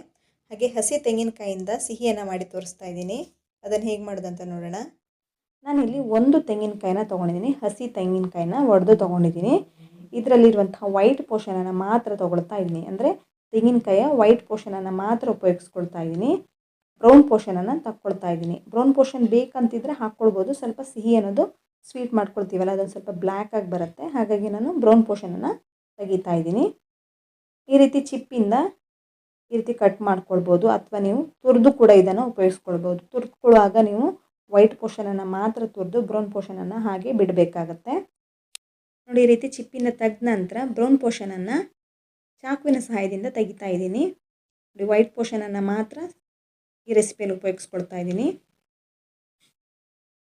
ಹಾಗೆ ಹಸಿ ತೆಂಗಿನಕಾಯಿಂದ ಸಿಹಿಯನ್ನು ಮಾಡಿ ತೋರಿಸ್ತಾ ಇದ್ದೀನಿ. ಅದನ್ನು ಹೇಗೆ ಮಾಡೋದಂತ ನೋಡೋಣ. ನಾನಿಲ್ಲಿ 1 ತೆಂಗಿನಕಾಯಿನ ತೊಗೊಂಡಿದ್ದೀನಿ. ಹಸಿ ತೆಂಗಿನಕಾಯಿನ ಒಡೆದು ತೊಗೊಂಡಿದ್ದೀನಿ. ಇದರಲ್ಲಿರುವಂತಹ ವೈಟ್ ಪೋರ್ಷನನ್ನು ಮಾತ್ರ ತೊಗೊಳ್ತಾ ಇದ್ದೀನಿ. ಅಂದರೆ ತೆಂಗಿನಕಾಯಿಯ ವೈಟ್ ಪೋರ್ಷನನ್ನು ಮಾತ್ರ ಉಪಯೋಗಿಸ್ಕೊಳ್ತಾ ಇದ್ದೀನಿ. ಬ್ರೌನ್ ಪೋರ್ಷನನ್ನು ತಗೊಳ್ತಾ ಇದ್ದೀನಿ. ಬ್ರೌನ್ ಪೋರ್ಷನ್ ಬೇಕಂತಿದ್ರೆ ಹಾಕ್ಕೊಳ್ಬೋದು. ಸ್ವಲ್ಪ ಸಿಹಿ ಅನ್ನೋದು ಸ್ವೀಟ್ ಮಾಡ್ಕೊಳ್ತೀವಲ್ಲ, ಅದೊಂದು ಸ್ವಲ್ಪ ಬ್ಲ್ಯಾಕ್ ಆಗಿ ಬರುತ್ತೆ. ಹಾಗಾಗಿ ನಾನು ಬ್ರೌನ್ ಪೋರ್ಷನನ್ನು ತೆಗಿತಾ ಇದ್ದೀನಿ. ಈ ರೀತಿ ಚಿಪ್ಪಿಂದ ಈ ರೀತಿ ಕಟ್ ಮಾಡ್ಕೊಳ್ಬೋದು, ಅಥವಾ ನೀವು ತುರಿದು ಕೂಡ ಇದನ್ನು ಉಪಯೋಗಿಸ್ಕೊಳ್ಬೋದು. ತುರಿದುಕೊಳ್ಳುವಾಗ ನೀವು ವೈಟ್ ಪೋರ್ಷನನ್ನು ಮಾತ್ರ ತುರಿದು ಬ್ರೌನ್ ಪೋರ್ಷನನ್ನು ಹಾಗೆ ಬಿಡಬೇಕಾಗತ್ತೆ. ನೋಡಿ, ಈ ರೀತಿ ಚಿಪ್ಪಿಂದ ತೆಗೆದ ನಂತರ ಬ್ರೌನ್ ಪೋರ್ಷನನ್ನು ಚಾಕುವಿನ ಸಹಾಯದಿಂದ ತೆಗಿತಾ ಇದ್ದೀನಿ. ನೋಡಿ, ವೈಟ್ ಪೋರ್ಷನನ್ನು ಮಾತ್ರ ಈ ರೆಸಿಪಿಯಲ್ಲಿ ಉಪಯೋಗಿಸ್ಕೊಳ್ತಾ ಇದ್ದೀನಿ.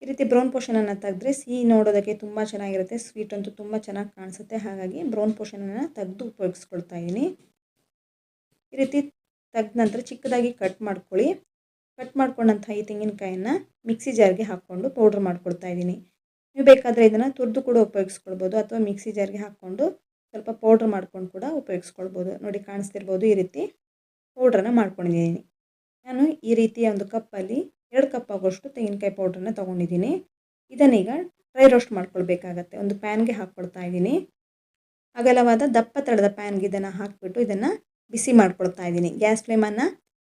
ಈ ರೀತಿ ಬ್ರೌನ್ ಪೋರ್ಷನನ್ನು ತೆಗೆದ್ರೆ ಸಿಹಿ ನೋಡೋದಕ್ಕೆ ತುಂಬ ಚೆನ್ನಾಗಿರುತ್ತೆ, ಸ್ವೀಟ್ ಅಂತೂ ತುಂಬ ಚೆನ್ನಾಗಿ ಕಾಣಿಸುತ್ತೆ. ಹಾಗಾಗಿ ಬ್ರೌನ್ ಪೋರ್ಷನನ್ನು ತೆಗೆದು ಉಪಯೋಗಿಸ್ಕೊಳ್ತಾ ಇದ್ದೀನಿ. ಈ ರೀತಿ ತೆಗೆದ ನಂತರ ಚಿಕ್ಕದಾಗಿ ಕಟ್ ಮಾಡ್ಕೊಳ್ಳಿ. ಕಟ್ ಮಾಡ್ಕೊಂಡಂಥ ಈ ತೆಂಗಿನಕಾಯನ್ನು ಮಿಕ್ಸಿ ಜಾರ್ಗೆ ಹಾಕ್ಕೊಂಡು ಪೌಡ್ರ್ ಮಾಡ್ಕೊಳ್ತಾ ಇದ್ದೀನಿ. ನೀವು ಬೇಕಾದರೆ ಇದನ್ನು ತುರಿದು ಕೂಡ ಉಪಯೋಗಿಸ್ಕೊಳ್ಬೋದು, ಅಥವಾ ಮಿಕ್ಸಿ ಜಾರ್ಗೆ ಹಾಕ್ಕೊಂಡು ಸ್ವಲ್ಪ ಪೌಡ್ರ್ ಮಾಡ್ಕೊಂಡು ಕೂಡ ಉಪಯೋಗಿಸ್ಕೊಳ್ಬೋದು. ನೋಡಿ ಕಾಣಿಸ್ತಿರ್ಬೋದು, ಈ ರೀತಿ ಪೌಡ್ರನ್ನು ಮಾಡ್ಕೊಂಡಿದ್ದೀನಿ. ನಾನು ಈ ರೀತಿಯ ಒಂದು ಕಪ್ಪಲ್ಲಿ 2 ಕಪ್ ಆಗೋಷ್ಟು ತೆಂಗಿನಕಾಯಿ ಪೌಡ್ರನ್ನ ತೊಗೊಂಡಿದ್ದೀನಿ. ಇದನ್ನೀಗ ಡ್ರೈ ರೋಸ್ಟ್ ಮಾಡ್ಕೊಳ್ಬೇಕಾಗತ್ತೆ. ಒಂದು ಪ್ಯಾನ್ಗೆ ಹಾಕ್ಕೊಳ್ತಾ ಇದ್ದೀನಿ. ಅಗಲವಾದ ದಪ್ಪ ತಳದ ಪ್ಯಾನ್ಗೆ ಇದನ್ನು ಹಾಕಿಬಿಟ್ಟು ಇದನ್ನು ಬಿಸಿ ಮಾಡ್ಕೊಳ್ತಾ ಇದ್ದೀನಿ. ಗ್ಯಾಸ್ ಫ್ಲೇಮನ್ನು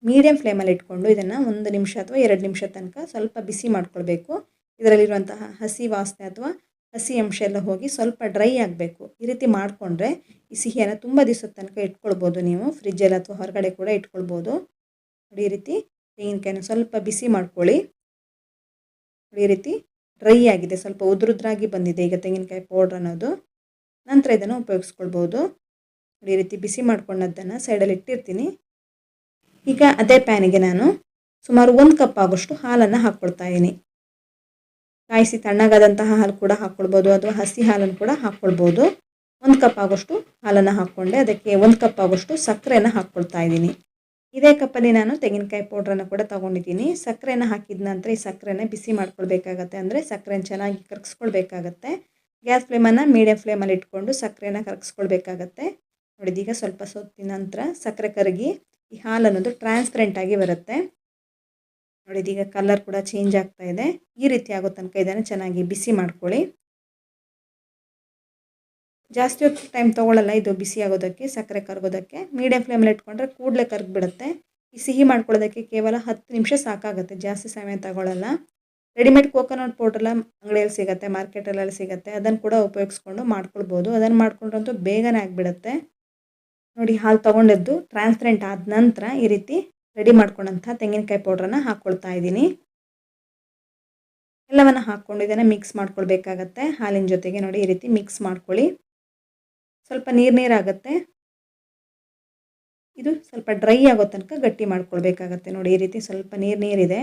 ಮೀಡಿಯಮ್ ಫ್ಲೇಮಲ್ಲಿ ಇಟ್ಕೊಂಡು ಇದನ್ನು 1 ನಿಮಿಷ ಅಥವಾ 2 ನಿಮಿಷ ತನಕ ಸ್ವಲ್ಪ ಬಿಸಿ ಮಾಡ್ಕೊಳ್ಬೇಕು. ಇದರಲ್ಲಿರುವಂತಹ ಹಸಿ ವಾಸನೆ ಅಥವಾ ಹಸಿ ಅಂಶ ಎಲ್ಲ ಹೋಗಿ ಸ್ವಲ್ಪ ಡ್ರೈ ಆಗಬೇಕು. ಈ ರೀತಿ ಮಾಡಿಕೊಂಡ್ರೆ ಈ ಸಿಹಿಯನ್ನು ತುಂಬ ದಿವಸದ ತನಕ ಇಟ್ಕೊಳ್ಬೋದು. ನೀವು ಫ್ರಿಜ್ಜಲ್ಲಿ ಅಥವಾ ಹೊರಗಡೆ ಕೂಡ ಇಟ್ಕೊಳ್ಬೋದು. ನೋಡಿ, ಈ ರೀತಿ ತೆಂಗಿನಕಾಯಿನ ಸ್ವಲ್ಪ ಬಿಸಿ ಮಾಡ್ಕೊಳ್ಳಿ. ಈ ರೀತಿ ಡ್ರೈ ಆಗಿದೆ, ಸ್ವಲ್ಪ ಉದುರುದ್ರಾಗಿ ಬಂದಿದೆ ಈಗ ತೆಂಗಿನಕಾಯಿ ಪೌಡ್ರ್ ಅನ್ನೋದು. ನಂತರ ಇದನ್ನು ಉಪಯೋಗಿಸ್ಕೊಳ್ಬೋದು. ಈ ರೀತಿ ಬಿಸಿ ಮಾಡ್ಕೊಂಡದ್ದನ್ನು ಸೈಡಲ್ಲಿ ಇಟ್ಟಿರ್ತೀನಿ. ಈಗ ಅದೇ ಪ್ಯಾನಿಗೆ ನಾನು ಸುಮಾರು 1 ಕಪ್ ಆಗೋಷ್ಟು ಹಾಲನ್ನು ಹಾಕ್ಕೊಳ್ತಾ ಇದ್ದೀನಿ. ಕಾಯಿಸಿ ತಣ್ಣಗಾದಂತಹ ಹಾಲು ಕೂಡ ಹಾಕ್ಕೊಳ್ಬೋದು, ಅಥವಾ ಹಸಿ ಹಾಲನ್ನು ಕೂಡ ಹಾಕ್ಕೊಳ್ಬೋದು. 1 ಕಪ್ ಆಗೋಷ್ಟು ಹಾಲನ್ನು ಹಾಕ್ಕೊಂಡೆ. ಅದಕ್ಕೆ 1 ಕಪ್ ಆಗೋಷ್ಟು ಸಕ್ಕರೆಯನ್ನು ಹಾಕ್ಕೊಳ್ತಾ ಇದ್ದೀನಿ. ಇದೇ ಕಪ್ಪಲ್ಲಿ ನಾನು ತೆಂಗಿನಕಾಯಿ ಪೌಡ್ರನ್ನು ಕೂಡ ತೊಗೊಂಡಿದ್ದೀನಿ. ಸಕ್ಕರೆಯನ್ನು ಹಾಕಿದ ನಂತರ ಈ ಸಕ್ಕರೆನ ಬಿಸಿ ಮಾಡ್ಕೊಳ್ಬೇಕಾಗತ್ತೆ. ಅಂದರೆ ಸಕ್ಕರೆನ ಚೆನ್ನಾಗಿ ಕರಗಿಸ್ಕೊಳ್ಬೇಕಾಗತ್ತೆ. ಗ್ಯಾಸ್ ಫ್ಲೇಮನ್ನು ಮೀಡಿಯಮ್ ಫ್ಲೇಮಲ್ಲಿ ಇಟ್ಕೊಂಡು ಸಕ್ಕರೆನ ಕರಗಿಸ್ಕೊಳ್ಬೇಕಾಗತ್ತೆ. ನೋಡಿದೀಗ ಸ್ವಲ್ಪ ಹೊತ್ತಿನ ನಂತರ ಸಕ್ಕರೆ ಕರಗಿ ಈ ಹಾಲು ಅನ್ನೋದು ಟ್ರಾನ್ಸ್ಪರೆಂಟಾಗಿ ಬರುತ್ತೆ. ನೋಡಿದೀಗ ಕಲರ್ ಕೂಡ ಚೇಂಜ್ ಆಗ್ತಾ ಇದೆ. ಈ ರೀತಿ ಆಗೋ ತನಕ ಇದನ್ನು ಚೆನ್ನಾಗಿ ಬಿಸಿ ಮಾಡ್ಕೊಳ್ಳಿ. ಜಾಸ್ತಿ ಹೊತ್ತು ಟೈಮ್ ತೊಗೊಳ್ಳಲ್ಲ ಇದು ಬಿಸಿ ಆಗೋದಕ್ಕೆ, ಸಕ್ಕರೆ ಕರಗೋದಕ್ಕೆ. ಮೀಡಿಯಮ್ ಫ್ಲೇಮಲ್ಲಿ ಇಟ್ಕೊಂಡ್ರೆ ಕೂಡಲೇ ಕರಗಿಬಿಡುತ್ತೆ. ಈ ಸಿಹಿ ಮಾಡ್ಕೊಳ್ಳೋದಕ್ಕೆ ಕೇವಲ 10 ನಿಮಿಷ ಸಾಕಾಗುತ್ತೆ, ಜಾಸ್ತಿ ಸಮಯ ತಗೊಳ್ಳಲ್ಲ. ರೆಡಿಮೇಡ್ ಕೋಕೋನಟ್ ಪೌಡ್ರೆಲ್ಲ ಅಂಗಡಿಯಲ್ಲಿ ಸಿಗುತ್ತೆ, ಮಾರ್ಕೆಟಲ್ಲೆಲ್ಲ ಸಿಗುತ್ತೆ. ಅದನ್ನು ಕೂಡ ಉಪಯೋಗಿಸ್ಕೊಂಡು ಮಾಡ್ಕೊಳ್ಬೋದು. ಅದನ್ನು ಮಾಡ್ಕೊಂಡ್ರಂತೂ ಬೇಗನೆ ಆಗಿಬಿಡುತ್ತೆ. ನೋಡಿ, ಹಾಲು ತೊಗೊಂಡಿದ್ದು ಟ್ರಾನ್ಸ್ಪರೆಂಟ್ ಆದ ನಂತರ ಈ ರೀತಿ ರೆಡಿ ಮಾಡ್ಕೊಂಡಂಥ ತೆಂಗಿನಕಾಯಿ ಪೌಡ್ರನ್ನು ಹಾಕ್ಕೊಳ್ತಾ ಇದ್ದೀನಿ. ಎಲ್ಲವನ್ನು ಹಾಕ್ಕೊಂಡು ಇದನ್ನು ಮಿಕ್ಸ್ ಮಾಡ್ಕೊಳ್ಬೇಕಾಗತ್ತೆ. ಹಾಲಿನ ಜೊತೆಗೆ ನೋಡಿ ಈ ರೀತಿ ಮಿಕ್ಸ್ ಮಾಡ್ಕೊಳ್ಳಿ. ಸ್ವಲ್ಪ ನೀರಾಗುತ್ತೆ. ಇದು ಸ್ವಲ್ಪ ಡ್ರೈ ಆಗೋ ತನಕ ಗಟ್ಟಿ ಮಾಡ್ಕೊಳ್ಬೇಕಾಗತ್ತೆ. ನೋಡಿ ಈ ರೀತಿ ಸ್ವಲ್ಪ ನೀರಿದೆ.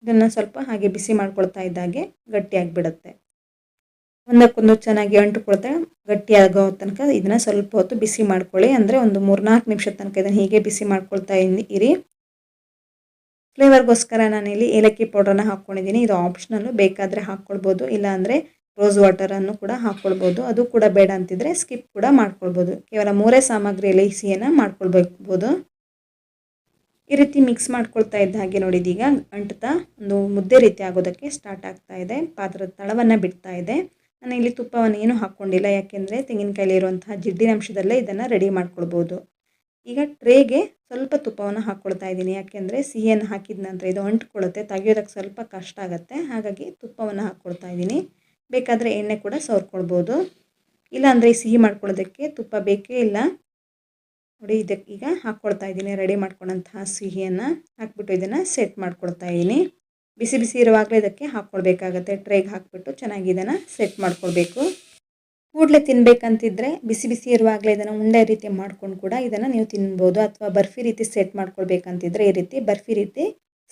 ಇದನ್ನು ಸ್ವಲ್ಪ ಹಾಗೆ ಬಿಸಿ ಮಾಡ್ಕೊಳ್ತಾ ಇದ್ದಾಗೆ ಗಟ್ಟಿಯಾಗಿಬಿಡುತ್ತೆ. ಒಂದಕ್ಕೊಂದು ಚೆನ್ನಾಗಿ ಅಂಟುಕೊಳ್ತಾ ಗಟ್ಟಿಯಾಗೋ ತನಕ ಇದನ್ನು ಸ್ವಲ್ಪ ಹೊತ್ತು ಬಿಸಿ ಮಾಡ್ಕೊಳ್ಳಿ. ಅಂದರೆ ಒಂದು 3-4 ನಿಮಿಷದ ತನಕ ಇದನ್ನು ಹೀಗೆ ಬಿಸಿ ಮಾಡ್ಕೊಳ್ತಾ ಇರಿ. ಫ್ಲೇವರ್ಗೋಸ್ಕರ ನಾನಿಲ್ಲಿ ಏಲಕ್ಕಿ ಪೌಡ್ರನ್ನ ಹಾಕ್ಕೊಂಡಿದ್ದೀನಿ. ಇದು ಆಪ್ಷನಲ್ಲು, ಬೇಕಾದರೆ ಹಾಕ್ಕೊಳ್ಬೋದು, ಇಲ್ಲಾಂದರೆ ರೋಸ್ ವಾಟರನ್ನು ಕೂಡ ಹಾಕ್ಕೊಳ್ಬೋದು. ಅದು ಕೂಡ ಬೇಡ ಅಂತಿದ್ರೆ ಸ್ಕಿಪ್ ಕೂಡ ಮಾಡ್ಕೊಳ್ಬೋದು. ಕೇವಲ 3 ಸಾಮಗ್ರಿಯಲ್ಲಿ ಸಿಹಿಯನ್ನು ಮಾಡ್ಕೊಳ್ಬೋದು. ಈ ರೀತಿ ಮಿಕ್ಸ್ ಮಾಡ್ಕೊಳ್ತಾ ಇದ್ದ ಹಾಗೆ ನೋಡಿ ಇದೀಗ ಅಂಟ್ತಾ ಒಂದು ಮುದ್ದೆ ರೀತಿ ಆಗೋದಕ್ಕೆ ಸ್ಟಾರ್ಟ್ ಆಗ್ತಾ ಇದೆ. ಪಾತ್ರದ ತಳವನ್ನು ಬಿಡ್ತಾ ಇದೆ. ನಾನು ಇಲ್ಲಿ ತುಪ್ಪವನ್ನು ಏನೂ ಹಾಕ್ಕೊಂಡಿಲ್ಲ, ಯಾಕೆಂದರೆ ತೆಂಗಿನಕಾಯಲ್ಲಿ ಇರುವಂತಹ ಜಿಡ್ಡಿನ ಅಂಶದಲ್ಲೇ ಇದನ್ನು ರೆಡಿ ಮಾಡ್ಕೊಳ್ಬೋದು. ಈಗ ಟ್ರೇಗೆ ಸ್ವಲ್ಪ ತುಪ್ಪವನ್ನು ಹಾಕ್ಕೊಳ್ತಾ ಇದ್ದೀನಿ, ಯಾಕೆಂದರೆ ಸಿಹಿಯನ್ನು ಹಾಕಿದ ನಂತರ ಇದು ಅಂಟ್ಕೊಳ್ಳುತ್ತೆ, ತೆಗಿಯೋದಕ್ಕೆ ಸ್ವಲ್ಪ ಕಷ್ಟ ಆಗುತ್ತೆ. ಹಾಗಾಗಿ ತುಪ್ಪವನ್ನು ಹಾಕ್ಕೊಳ್ತಾ ಇದ್ದೀನಿ. ಬೇಕಾದರೆ ಎಣ್ಣೆ ಕೂಡ ಸವರ್ಕೊಳ್ಬೋದು, ಇಲ್ಲಾಂದರೆ ಸಿಹಿ ಮಾಡ್ಕೊಳ್ಳೋದಕ್ಕೆ ತುಪ್ಪ ಬೇಕೇ ಇಲ್ಲ. ನೋಡಿ ಇದಕ್ಕೆ ಈಗ ಹಾಕ್ಕೊಳ್ತಾ ಇದ್ದೀನಿ ರೆಡಿ ಮಾಡ್ಕೊಂಡಂತಹ ಸಿಹಿಯನ್ನು. ಹಾಕ್ಬಿಟ್ಟು ಇದನ್ನು ಸೆಟ್ ಮಾಡ್ಕೊಳ್ತಾ ಇದ್ದೀನಿ. ಬಿಸಿ ಬಿಸಿ ಇರುವಾಗಲೇ ಇದಕ್ಕೆ ಹಾಕ್ಕೊಳ್ಬೇಕಾಗತ್ತೆ. ಟ್ರೇಗೆ ಹಾಕ್ಬಿಟ್ಟು ಚೆನ್ನಾಗಿ ಇದನ್ನು ಸೆಟ್ ಮಾಡ್ಕೊಳ್ಬೇಕು. ಕೂಡಲೇ ತಿನ್ನಬೇಕಂತಿದ್ರೆ ಬಿಸಿ ಬಿಸಿ ಇರುವಾಗಲೇ ಇದನ್ನು ಉಂಡೆ ರೀತಿ ಮಾಡ್ಕೊಂಡು ಕೂಡ ಇದನ್ನು ನೀವು ತಿನ್ಬೋದು. ಅಥವಾ ಬರ್ಫಿ ರೀತಿ ಸೆಟ್ ಮಾಡ್ಕೊಳ್ಬೇಕಂತಿದ್ರೆ ಈ ರೀತಿ ಬರ್ಫಿ ರೀತಿ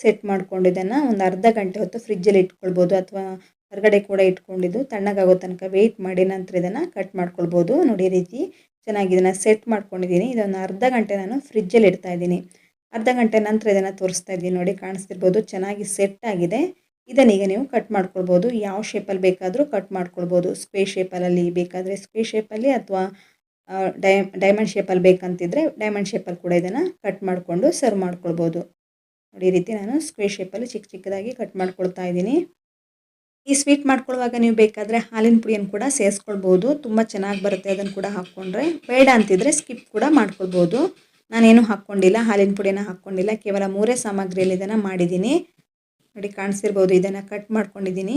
ಸೆಟ್ ಮಾಡ್ಕೊಂಡು ಇದನ್ನು ಒಂದು ಅರ್ಧ ಗಂಟೆ ಹೊತ್ತು ಫ್ರಿಜ್ಜಲ್ಲಿ ಇಟ್ಕೊಳ್ಬೋದು, ಅಥವಾ ಹೊರಗಡೆ ಕೂಡ ಇಟ್ಕೊಂಡಿದ್ದು ತಣ್ಣಗಾಗೋ ತನಕ ವೆಯ್ಟ್ ಮಾಡಿ ನಂತರ ಇದನ್ನು ಕಟ್ ಮಾಡ್ಕೊಳ್ಬೋದು. ನೋಡಿ ಈ ರೀತಿ ಚೆನ್ನಾಗಿ ಇದನ್ನು ಸೆಟ್ ಮಾಡ್ಕೊಂಡಿದ್ದೀನಿ. ಇದನ್ನು ಅರ್ಧ ಗಂಟೆ ನಾನು ಫ್ರಿಜ್ಜಲ್ಲಿ ಇಡ್ತಾ ಇದ್ದೀನಿ. ಅರ್ಧ ಗಂಟೆ ನಂತರ ಇದನ್ನು ತೋರಿಸ್ತಾ ಇದ್ದೀನಿ. ನೋಡಿ ಕಾಣಿಸ್ತಿರ್ಬೋದು, ಚೆನ್ನಾಗಿ ಸೆಟ್ ಆಗಿದೆ. ಇದನ್ನೀಗ ನೀವು ಕಟ್ ಮಾಡ್ಕೊಳ್ಬೋದು. ಯಾವ ಶೇಪಲ್ಲಿ ಬೇಕಾದರೂ ಕಟ್ ಮಾಡ್ಕೊಳ್ಬೋದು. ಸ್ಕ್ವೇರ್ ಶೇಪಲ್ಲಿ ಬೇಕಾದರೆ ಸ್ಕ್ವೇರ್ ಶೇಪಲ್ಲಿ, ಅಥವಾ ಡೈಮಂಡ್ ಶೇಪಲ್ಲಿ ಬೇಕಂತಿದ್ರೆ ಡೈಮಂಡ್ ಶೇಪಲ್ಲಿ ಕೂಡ ಇದನ್ನು ಕಟ್ ಮಾಡಿಕೊಂಡು ಸರ್ವ್ ಮಾಡ್ಕೊಳ್ಬೋದು. ನೋಡಿ ಈ ರೀತಿ ನಾನು ಸ್ಕ್ವೇರ್ ಶೇಪಲ್ಲಿ ಚಿಕ್ಕ ಚಿಕ್ಕದಾಗಿ ಕಟ್ ಮಾಡ್ಕೊಳ್ತಾ ಇದ್ದೀನಿ. ಈ ಸ್ವೀಟ್ ಮಾಡ್ಕೊಳ್ಳುವಾಗ ನೀವು ಬೇಕಾದರೆ ಹಾಲಿನ ಪುಡಿಯನ್ನು ಕೂಡ ಸೇರಿಸ್ಕೊಳ್ಬೋದು, ತುಂಬ ಚೆನ್ನಾಗಿ ಬರುತ್ತೆ. ಅದನ್ನು ಕೂಡ ಹಾಕ್ಕೊಂಡ್ರೆ, ಬೇಡ ಅಂತಿದ್ರೆ ಸ್ಕಿಪ್ ಕೂಡ ಮಾಡ್ಕೊಳ್ಬೋದು. ನಾನೇನು ಹಾಕ್ಕೊಂಡಿಲ್ಲ, ಹಾಲಿನ ಪುಡಿಯನ್ನು ಹಾಕ್ಕೊಂಡಿಲ್ಲ, ಕೇವಲ 3 ಸಾಮಗ್ರಿಯಲ್ಲಿ ಇದನ್ನು ಮಾಡಿದ್ದೀನಿ. ನೋಡಿ ಕಾಣಿಸ್ತಿರ್ಬೋದು, ಇದನ್ನು ಕಟ್ ಮಾಡ್ಕೊಂಡಿದ್ದೀನಿ.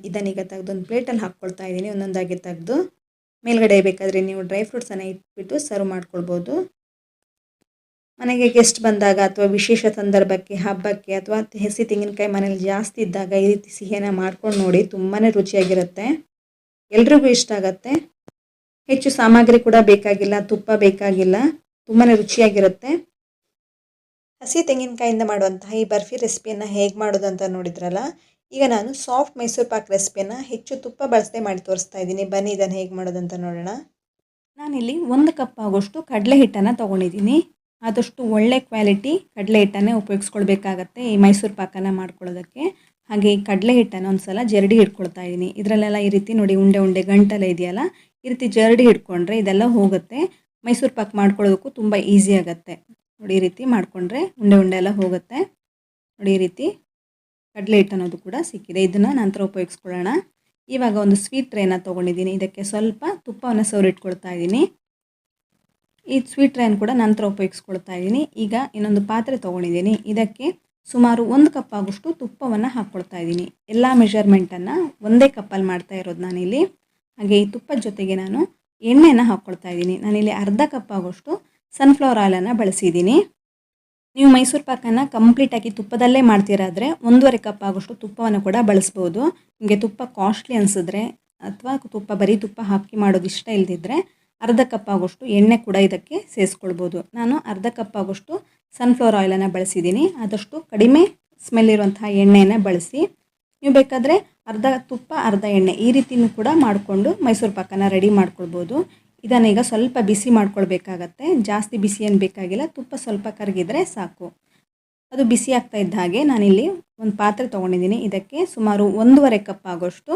ಇದನ್ನೀಗ ತೆಗೆದು ಒಂದು ಪ್ಲೇಟಲ್ಲಿ ಹಾಕ್ಕೊಳ್ತಾ ಇದ್ದೀನಿ, ಒಂದೊಂದಾಗಿ ತೆಗೆದು. ಮೇಲ್ಗಡೆ ಬೇಕಾದರೆ ನೀವು ಡ್ರೈ ಫ್ರೂಟ್ಸನ್ನು ಇಟ್ಬಿಟ್ಟು ಸರ್ವ್ ಮಾಡ್ಕೊಳ್ಬೋದು. ಮನೆಗೆ ಗೆಸ್ಟ್ ಬಂದಾಗ ಅಥವಾ ವಿಶೇಷ ಸಂದರ್ಭಕ್ಕೆ, ಹಬ್ಬಕ್ಕೆ, ಅಥವಾ ಹಸಿ ತೆಂಗಿನಕಾಯಿ ಮನೇಲಿ ಜಾಸ್ತಿ ಇದ್ದಾಗ ಈ ರೀತಿ ಸಿಹಿಯನ್ನು ಮಾಡ್ಕೊಂಡು ನೋಡಿ, ತುಂಬಾ ರುಚಿಯಾಗಿರುತ್ತೆ. ಎಲ್ರಿಗೂ ಇಷ್ಟ ಆಗುತ್ತೆ. ಹೆಚ್ಚು ಸಾಮಗ್ರಿ ಕೂಡ ಬೇಕಾಗಿಲ್ಲ, ತುಪ್ಪ ಬೇಕಾಗಿಲ್ಲ, ತುಂಬಾ ರುಚಿಯಾಗಿರುತ್ತೆ. ಹಸಿ ತೆಂಗಿನಕಾಯಿಂದ ಮಾಡುವಂತಹ ಈ ಬರ್ಫಿ ರೆಸಿಪಿಯನ್ನು ಹೇಗೆ ಮಾಡೋದು ಅಂತ ನೋಡಿದ್ರಲ್ಲ. ಈಗ ನಾನು ಸಾಫ್ಟ್ ಮೈಸೂರು ಪಾಕ್ ರೆಸಿಪಿಯನ್ನು ಹೆಚ್ಚು ತುಪ್ಪ ಬಳಸದೆ ಮಾಡಿ ತೋರಿಸ್ತಾ ಇದ್ದೀನಿ. ಬನ್ನಿ ಇದನ್ನು ಹೇಗೆ ಮಾಡೋದಂತ ನೋಡೋಣ. ನಾನಿಲ್ಲಿ 1 ಕಪ್ ಆಗೋಷ್ಟು ಕಡಲೆ ಹಿಟ್ಟನ್ನು ತೊಗೊಂಡಿದ್ದೀನಿ. ಆದಷ್ಟು ಒಳ್ಳೆ ಕ್ವಾಲಿಟಿ ಕಡಲೆ ಹಿಟ್ಟನ್ನೇ ಉಪಯೋಗಿಸ್ಕೊಳ್ಬೇಕಾಗತ್ತೆ ಈ ಮೈಸೂರು ಪಾಕನ್ನು ಮಾಡ್ಕೊಳ್ಳೋದಕ್ಕೆ. ಹಾಗೆ ಈ ಕಡಲೆ ಹಿಟ್ಟನ್ನು ಒಂದು ಸಲ ಜರಡಿ ಹಿಡ್ಕೊಳ್ತಾ ಇದ್ದೀನಿ. ಇದರಲ್ಲೆಲ್ಲ ಈ ರೀತಿ ನೋಡಿ ಉಂಡೆ ಗಂಟೆಲ್ಲ ಇದೆಯಲ್ಲ, ಈ ರೀತಿ ಜರಡಿ ಹಿಡ್ಕೊಂಡ್ರೆ ಇದೆಲ್ಲ ಹೋಗುತ್ತೆ. ಮೈಸೂರು ಪಾಕ್ ಮಾಡ್ಕೊಳ್ಳೋದಕ್ಕೂ ತುಂಬ ಈಸಿ ಆಗುತ್ತೆ. ನೋಡಿ ಈ ರೀತಿ ಮಾಡಿಕೊಂಡ್ರೆ ಉಂಡೆ ಎಲ್ಲ ಹೋಗುತ್ತೆ. ನೋಡಿ ಈ ರೀತಿ ಕಡಲೆ ಹಿಟ್ಟು ಅನ್ನೋದು ಕೂಡ ಸಿಕ್ಕಿದೆ. ಇದನ್ನು ನಂತರ ಉಪಯೋಗಿಸ್ಕೊಳ್ಳೋಣ. ಇವಾಗ ಒಂದು ಸ್ವೀಟ್ ಟ್ರೇನ ತೊಗೊಂಡಿದ್ದೀನಿ. ಇದಕ್ಕೆ ಸ್ವಲ್ಪ ತುಪ್ಪವನ್ನು ಸವರಿಟ್ಕೊಳ್ತಾ ಇದ್ದೀನಿ. ಈ ಸ್ವೀಟ್ ಟ್ರೇನ್ ಕೂಡ ನಂತರ ಉಪಯೋಗಿಸ್ಕೊಳ್ತಾ ಇದ್ದೀನಿ. ಈಗ ಇನ್ನೊಂದು ಪಾತ್ರೆ ತೊಗೊಂಡಿದ್ದೀನಿ. ಇದಕ್ಕೆ ಸುಮಾರು 1 ಕಪ್ ಆಗೋಷ್ಟು ತುಪ್ಪವನ್ನು ಹಾಕ್ಕೊಳ್ತಾ ಇದ್ದೀನಿ. ಎಲ್ಲ ಮೆಷರ್ಮೆಂಟನ್ನು ಒಂದೇ ಕಪ್ಪಲ್ಲಿ ಮಾಡ್ತಾ ಇರೋದು ನಾನಿಲ್ಲಿ. ಹಾಗೆ ಈ ತುಪ್ಪದ ಜೊತೆಗೆ ನಾನು ಎಣ್ಣೆಯನ್ನು ಹಾಕ್ಕೊಳ್ತಾ ಇದ್ದೀನಿ. ನಾನಿಲ್ಲಿ ಅರ್ಧ ಕಪ್ ಆಗೋಷ್ಟು ಸನ್ಫ್ಲವರ್ ಆಯಿಲನ್ನು ಬಳಸಿದ್ದೀನಿ. ನೀವು ಮೈಸೂರು ಪಾಕನ್ನು ಕಂಪ್ಲೀಟಾಗಿ ತುಪ್ಪದಲ್ಲೇ ಮಾಡ್ತೀರಾದರೆ 1.5 ಕಪ್ ಆಗೋಷ್ಟು ತುಪ್ಪವನ್ನು ಕೂಡ ಬಳಸ್ಬೋದು. ನಿಮಗೆ ತುಪ್ಪ ಕಾಸ್ಟ್ಲಿ ಅನಿಸಿದ್ರೆ, ಅಥವಾ ಬರೀ ತುಪ್ಪ ಹಾಕಿ ಮಾಡೋದು ಇಷ್ಟ ಇಲ್ಲದಿದ್ದರೆ ಅರ್ಧ ಕಪ್ ಆಗೋಷ್ಟು ಎಣ್ಣೆ ಕೂಡ ಇದಕ್ಕೆ ಸೇರಿಸ್ಕೊಳ್ಬೋದು. ನಾನು ಅರ್ಧ ಕಪ್ ಆಗೋಷ್ಟು ಸನ್ಫ್ಲವರ್ ಆಯಿಲನ್ನು ಬಳಸಿದ್ದೀನಿ. ಆದಷ್ಟು ಕಡಿಮೆ ಸ್ಮೆಲ್ ಇರುವಂತಹ ಎಣ್ಣೆಯನ್ನು ಬಳಸಿ. ನೀವು ಬೇಕಾದರೆ ಅರ್ಧ ತುಪ್ಪ ಅರ್ಧ ಎಣ್ಣೆ ಈ ರೀತಿಯೂ ಕೂಡ ಮಾಡಿಕೊಂಡು ಮೈಸೂರು ಪಾಕನ್ನು ರೆಡಿ ಮಾಡ್ಕೊಳ್ಬೋದು. ಇದನ್ನೀಗ ಸ್ವಲ್ಪ ಬಿಸಿ ಮಾಡ್ಕೊಳ್ಬೇಕಾಗತ್ತೆ. ಜಾಸ್ತಿ ಬಿಸಿ ಏನು ಬೇಕಾಗಿಲ್ಲ, ತುಪ್ಪ ಸ್ವಲ್ಪ ಕರಗಿದ್ರೆ ಸಾಕು. ಅದು ಬಿಸಿ ಆಗ್ತಾ ಇದ್ದ ಹಾಗೆ ನಾನಿಲ್ಲಿ ಒಂದು ಪಾತ್ರೆ ತೊಗೊಂಡಿದ್ದೀನಿ. ಇದಕ್ಕೆ ಸುಮಾರು 1.5 ಕಪ್ ಆಗೋಷ್ಟು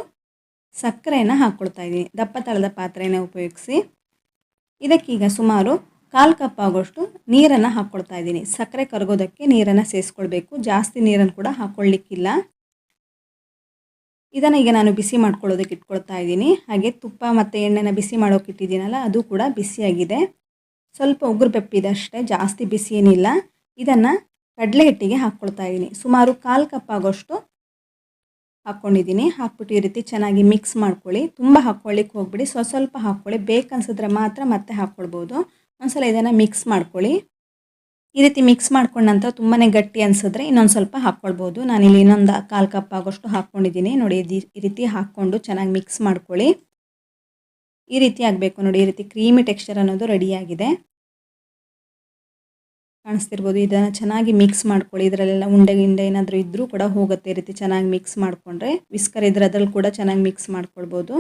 ಸಕ್ಕರೆಯನ್ನು ಹಾಕ್ಕೊಳ್ತಾ ಇದ್ದೀನಿ. ದಪ್ಪ ತಳದ ಪಾತ್ರೆಯನ್ನು ಉಪಯೋಗಿಸಿ. ಇದಕ್ಕೀಗ ಸುಮಾರು 1/4 ಕಪ್ ಆಗೋಷ್ಟು ನೀರನ್ನು ಹಾಕ್ಕೊಳ್ತಾ ಇದ್ದೀನಿ. ಸಕ್ಕರೆ ಕರಗೋದಕ್ಕೆ ನೀರನ್ನು ಸೇರಿಸ್ಕೊಳ್ಬೇಕು, ಜಾಸ್ತಿ ನೀರನ್ನು ಕೂಡ ಹಾಕ್ಕೊಳ್ಳಿಕ್ಕಿಲ್ಲ. ಇದನ್ನು ಈಗ ನಾನು ಬಿಸಿ ಮಾಡ್ಕೊಳ್ಳೋದಕ್ಕೆ ಇಟ್ಕೊಳ್ತಾ ಇದ್ದೀನಿ. ಹಾಗೆ ತುಪ್ಪ ಮತ್ತು ಎಣ್ಣೆನ ಬಿಸಿ ಮಾಡೋಕೆ ಇಟ್ಟಿದ್ದೀನಲ್ಲ, ಅದು ಕೂಡ ಬಿಸಿಯಾಗಿದೆ. ಸ್ವಲ್ಪ ಉಗುರು ಬೆಪ್ಪಿದಷ್ಟೇ, ಜಾಸ್ತಿ ಬಿಸಿ ಏನಿಲ್ಲ. ಇದನ್ನು ಕಡಲೆ ಹಿಟ್ಟಿಗೆ ಹಾಕ್ಕೊಳ್ತಾ ಇದ್ದೀನಿ. ಸುಮಾರು 1/4 ಕಪ್ ಆಗೋಷ್ಟು ಹಾಕ್ಕೊಂಡಿದ್ದೀನಿ. ಹಾಕ್ಬಿಟ್ಟು ಈ ರೀತಿ ಚೆನ್ನಾಗಿ ಮಿಕ್ಸ್ ಮಾಡ್ಕೊಳ್ಳಿ. ತುಂಬ ಹಾಕ್ಕೊಳ್ಳಿಕ್ಕೆ ಹೋಗ್ಬಿಡಿ, ಸ್ವಲ್ಪ ಹಾಕ್ಕೊಳ್ಳಿ. ಬೇಕನ್ಸಿದ್ರೆ ಮಾತ್ರ ಮತ್ತೆ ಹಾಕ್ಕೊಳ್ಬೋದು. ಒಂದ್ಸಲ ಇದನ್ನು ಮಿಕ್ಸ್ ಮಾಡ್ಕೊಳ್ಳಿ. ಈ ರೀತಿ ಮಿಕ್ಸ್ ಮಾಡ್ಕೊಂಡ ನಂತರ ತುಂಬಾ ಗಟ್ಟಿ ಅನಿಸಿದ್ರೆ ಇನ್ನೊಂದು ಸ್ವಲ್ಪ ಹಾಕ್ಕೊಳ್ಬೋದು. ನಾನಿಲ್ಲಿ ಇನ್ನೊಂದು 1/4 ಕಪ್ ಆಗೋಷ್ಟು ಹಾಕ್ಕೊಂಡಿದ್ದೀನಿ. ನೋಡಿ ಈ ರೀತಿ ಹಾಕ್ಕೊಂಡು ಚೆನ್ನಾಗಿ ಮಿಕ್ಸ್ ಮಾಡ್ಕೊಳ್ಳಿ. ಈ ರೀತಿ ಆಗಬೇಕು ನೋಡಿ. ಈ ರೀತಿ ಕ್ರೀಮಿ ಟೆಕ್ಸ್ಚರ್ ಅನ್ನೋದು ರೆಡಿಯಾಗಿದೆ. ಕಾಣಿಸ್ತಿರ್ಬೋದು. ಇದನ್ನು ಚೆನ್ನಾಗಿ ಮಿಕ್ಸ್ ಮಾಡ್ಕೊಳ್ಳಿ. ಇದರಲ್ಲೆಲ್ಲ ಉಂಡೆ ಗಿಂಡೆ ಏನಾದರೂ ಇದ್ದರೂ ಕೂಡ ಹೋಗುತ್ತೆ. ಈ ರೀತಿ ಚೆನ್ನಾಗಿ ಮಿಕ್ಸ್ ಮಾಡಿಕೊಂಡ್ರೆ, ವಿಸ್ಕರ್ ಇದ್ರೆ ಅದ್ರಲ್ಲಿ ಕೂಡ ಚೆನ್ನಾಗಿ ಮಿಕ್ಸ್ ಮಾಡ್ಕೊಳ್ಬೋದು.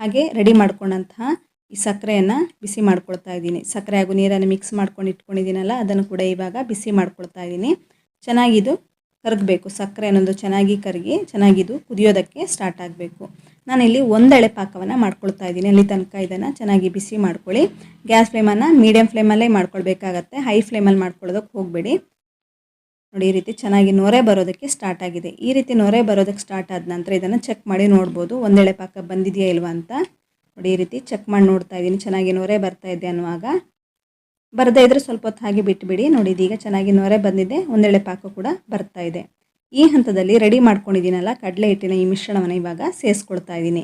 ಹಾಗೆ ರೆಡಿ ಮಾಡ್ಕೊಂಡಂತಹ ಈ ಸಕ್ಕರೆಯನ್ನು ಬಿಸಿ ಮಾಡ್ಕೊಳ್ತಾ ಇದ್ದೀನಿ. ಸಕ್ಕರೆ ಹಾಗೂ ನೀರನ್ನು ಮಿಕ್ಸ್ ಮಾಡ್ಕೊಂಡು ಇಟ್ಕೊಂಡಿದ್ದೀನಲ್ಲ, ಅದನ್ನು ಕೂಡ ಇವಾಗ ಬಿಸಿ ಮಾಡ್ಕೊಳ್ತಾ ಇದ್ದೀನಿ. ಚೆನ್ನಾಗಿದು ಕರಗಬೇಕು. ಸಕ್ಕರೆ ಅನ್ನೋದು ಚೆನ್ನಾಗಿ ಕರಗಿ ಚೆನ್ನಾಗಿದು ಕುದಿಯೋದಕ್ಕೆ ಸ್ಟಾರ್ಟ್ ಆಗಬೇಕು. ನಾನಿಲ್ಲಿ ಒಂದೆಳೆ ಪಾಕವನ್ನು ಮಾಡ್ಕೊಳ್ತಾ ಇದ್ದೀನಿ. ಅಲ್ಲಿ ತನಕ ಇದನ್ನು ಚೆನ್ನಾಗಿ ಬಿಸಿ ಮಾಡ್ಕೊಳ್ಳಿ. ಗ್ಯಾಸ್ ಫ್ಲೇಮನ್ನು ಮೀಡಿಯಮ್ ಫ್ಲೇಮಲ್ಲೇ ಮಾಡ್ಕೊಳ್ಬೇಕಾಗತ್ತೆ. ಹೈ ಫ್ಲೇಮಲ್ಲಿ ಮಾಡ್ಕೊಳ್ಳೋದಕ್ಕೆ ಹೋಗಬೇಡಿ. ನೋಡಿ, ಈ ರೀತಿ ಚೆನ್ನಾಗಿ ನೊರೆ ಬರೋದಕ್ಕೆ ಸ್ಟಾರ್ಟ್ ಆಗಿದೆ. ಈ ರೀತಿ ನೊರೆ ಬರೋದಕ್ಕೆ ಸ್ಟಾರ್ಟ್ ಆದ ನಂತರ ಇದನ್ನು ಚೆಕ್ ಮಾಡಿ ನೋಡ್ಬೋದು, ಒಂದೆಳೆ ಪಾಕ ಬಂದಿದೆಯಾ ಇಲ್ವಾ ಅಂತ. ನೋಡಿ, ಈ ರೀತಿ ಚೆಕ್ ಮಾಡಿ ನೋಡ್ತಾ ಇದ್ದೀನಿ. ಚೆನ್ನಾಗಿ ನೊರೆ ಬರ್ತಾ ಇದೆ ಅನ್ನುವಾಗ, ಬರದೇ ಇದ್ದರೆ ಸ್ವಲ್ಪ ಹೊತ್ತು ಹಾಗೆ ಬಿಟ್ಟುಬಿಡಿ. ನೋಡಿ, ಇದೀಗ ಚೆನ್ನಾಗಿ ನೊರೆ ಬಂದಿದೆ, ಒಂದೆಳೆ ಪಾಕ ಕೂಡ ಬರ್ತಾ ಇದೆ. ಈ ಹಂತದಲ್ಲಿ ರೆಡಿ ಮಾಡ್ಕೊಂಡಿದ್ದೀನಲ್ಲ ಕಡಲೆ ಹಿಟ್ಟಿನ ಈ ಮಿಶ್ರಣವನ್ನು ಇವಾಗ ಸೇರಿಸ್ಕೊಳ್ತಾ ಇದ್ದೀನಿ.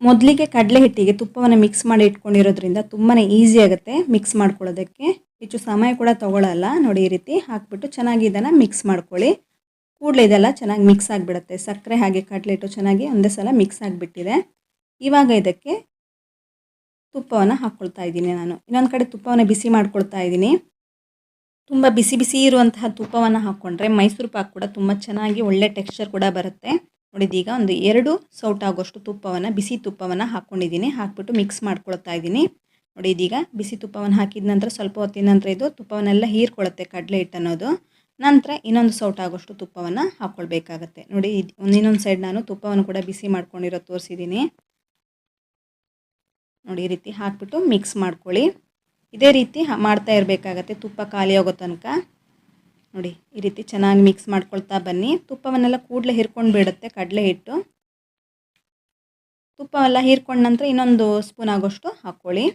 ಮೊದಲಿಗೆ ಕಡಲೆ ಹಿಟ್ಟಿಗೆ ತುಪ್ಪವನ್ನು ಮಿಕ್ಸ್ ಮಾಡಿ ಇಟ್ಕೊಂಡಿರೋದ್ರಿಂದ ತುಂಬಾ ಈಸಿ ಆಗುತ್ತೆ ಮಿಕ್ಸ್ ಮಾಡ್ಕೊಳ್ಳೋದಕ್ಕೆ. ಹೆಚ್ಚು ಸಮಯ ಕೂಡ ತಗೊಳ್ಳಲ್ಲ. ನೋಡಿ, ಈ ರೀತಿ ಹಾಕ್ಬಿಟ್ಟು ಚೆನ್ನಾಗಿ ಇದನ್ನು ಮಿಕ್ಸ್ ಮಾಡ್ಕೊಳ್ಳಿ. ಕೂಡಲೇ ಇದೆಲ್ಲ ಚೆನ್ನಾಗಿ ಮಿಕ್ಸ್ ಆಗಿಬಿಡುತ್ತೆ. ಸಕ್ಕರೆ ಹಾಗೆ ಕಡಲೆ ಹಿಟ್ಟು ಚೆನ್ನಾಗಿ ಒಂದೇ ಸಲ ಮಿಕ್ಸ್ ಆಗಿಬಿಟ್ಟಿದೆ. ಇವಾಗ ಇದಕ್ಕೆ ತುಪ್ಪವನ್ನು ಹಾಕ್ಕೊಳ್ತಾ ಇದ್ದೀನಿ. ನಾನು ಇನ್ನೊಂದು ಕಡೆ ತುಪ್ಪವನ್ನು ಬಿಸಿ ಮಾಡ್ಕೊಳ್ತಾ ಇದ್ದೀನಿ. ತುಂಬ ಬಿಸಿ ಬಿಸಿ ಇರುವಂತಹ ತುಪ್ಪವನ್ನು ಹಾಕ್ಕೊಂಡ್ರೆ ಮೈಸೂರು ಪಾಕ್ ಕೂಡ ತುಂಬ ಚೆನ್ನಾಗಿ ಒಳ್ಳೆ ಟೆಕ್ಸ್ಚರ್ ಕೂಡ ಬರುತ್ತೆ. ನೋಡಿ, ಇದೀಗ ಒಂದು 2 ಸೌಟ್ ಆಗೋಷ್ಟು ತುಪ್ಪವನ್ನು, ಬಿಸಿ ತುಪ್ಪವನ್ನು ಹಾಕ್ಕೊಂಡಿದ್ದೀನಿ. ಹಾಕ್ಬಿಟ್ಟು ಮಿಕ್ಸ್ ಮಾಡ್ಕೊಳ್ತಾ ಇದ್ದೀನಿ. ನೋಡಿ, ಇದೀಗ ಬಿಸಿ ತುಪ್ಪವನ್ನು ಹಾಕಿದ ನಂತರ ಸ್ವಲ್ಪ ಹೊತ್ತಿನ ನಂತರ ಇದು ತುಪ್ಪವನ್ನೆಲ್ಲ ಹೀರ್ಕೊಳ್ಳುತ್ತೆ ಕಡಲೆ ಹಿಟ್ಟು ಅನ್ನೋದು. ನಂತರ ಇನ್ನೊಂದು ಸೌಟ್ ಆಗೋಷ್ಟು ತುಪ್ಪವನ್ನು ಹಾಕ್ಕೊಳ್ಬೇಕಾಗತ್ತೆ. ನೋಡಿ, ಇನ್ನೊಂದು ಸೈಡ್ ನಾನು ತುಪ್ಪವನ್ನು ಕೂಡ ಬಿಸಿ ಮಾಡ್ಕೊಂಡಿರೋದು ತೋರಿಸಿದ್ದೀನಿ. ನೋಡಿ, ಈ ರೀತಿ ಹಾಕ್ಬಿಟ್ಟು ಮಿಕ್ಸ್ ಮಾಡ್ಕೊಳ್ಳಿ. ಇದೇ ರೀತಿ ಮಾಡ್ತಾ ಇರಬೇಕಾಗತ್ತೆ ತುಪ್ಪ ಖಾಲಿ ಆಗೋ ತನಕ. ನೋಡಿ, ಈ ರೀತಿ ಚೆನ್ನಾಗಿ ಮಿಕ್ಸ್ ಮಾಡ್ಕೊಳ್ತಾ ಬನ್ನಿ. ತುಪ್ಪವನ್ನೆಲ್ಲ ಕೂಡಲೇ ಹಿರ್ಕೊಂಡು ಬಿಡುತ್ತೆ ಕಡಲೆ ಹಿಟ್ಟು. ತುಪ್ಪವೆಲ್ಲ ಹೀರ್ಕೊಂಡ ನಂತರ ಇನ್ನೊಂದು ಸ್ಪೂನ್ ಆಗೋಷ್ಟು ಹಾಕ್ಕೊಳ್ಳಿ.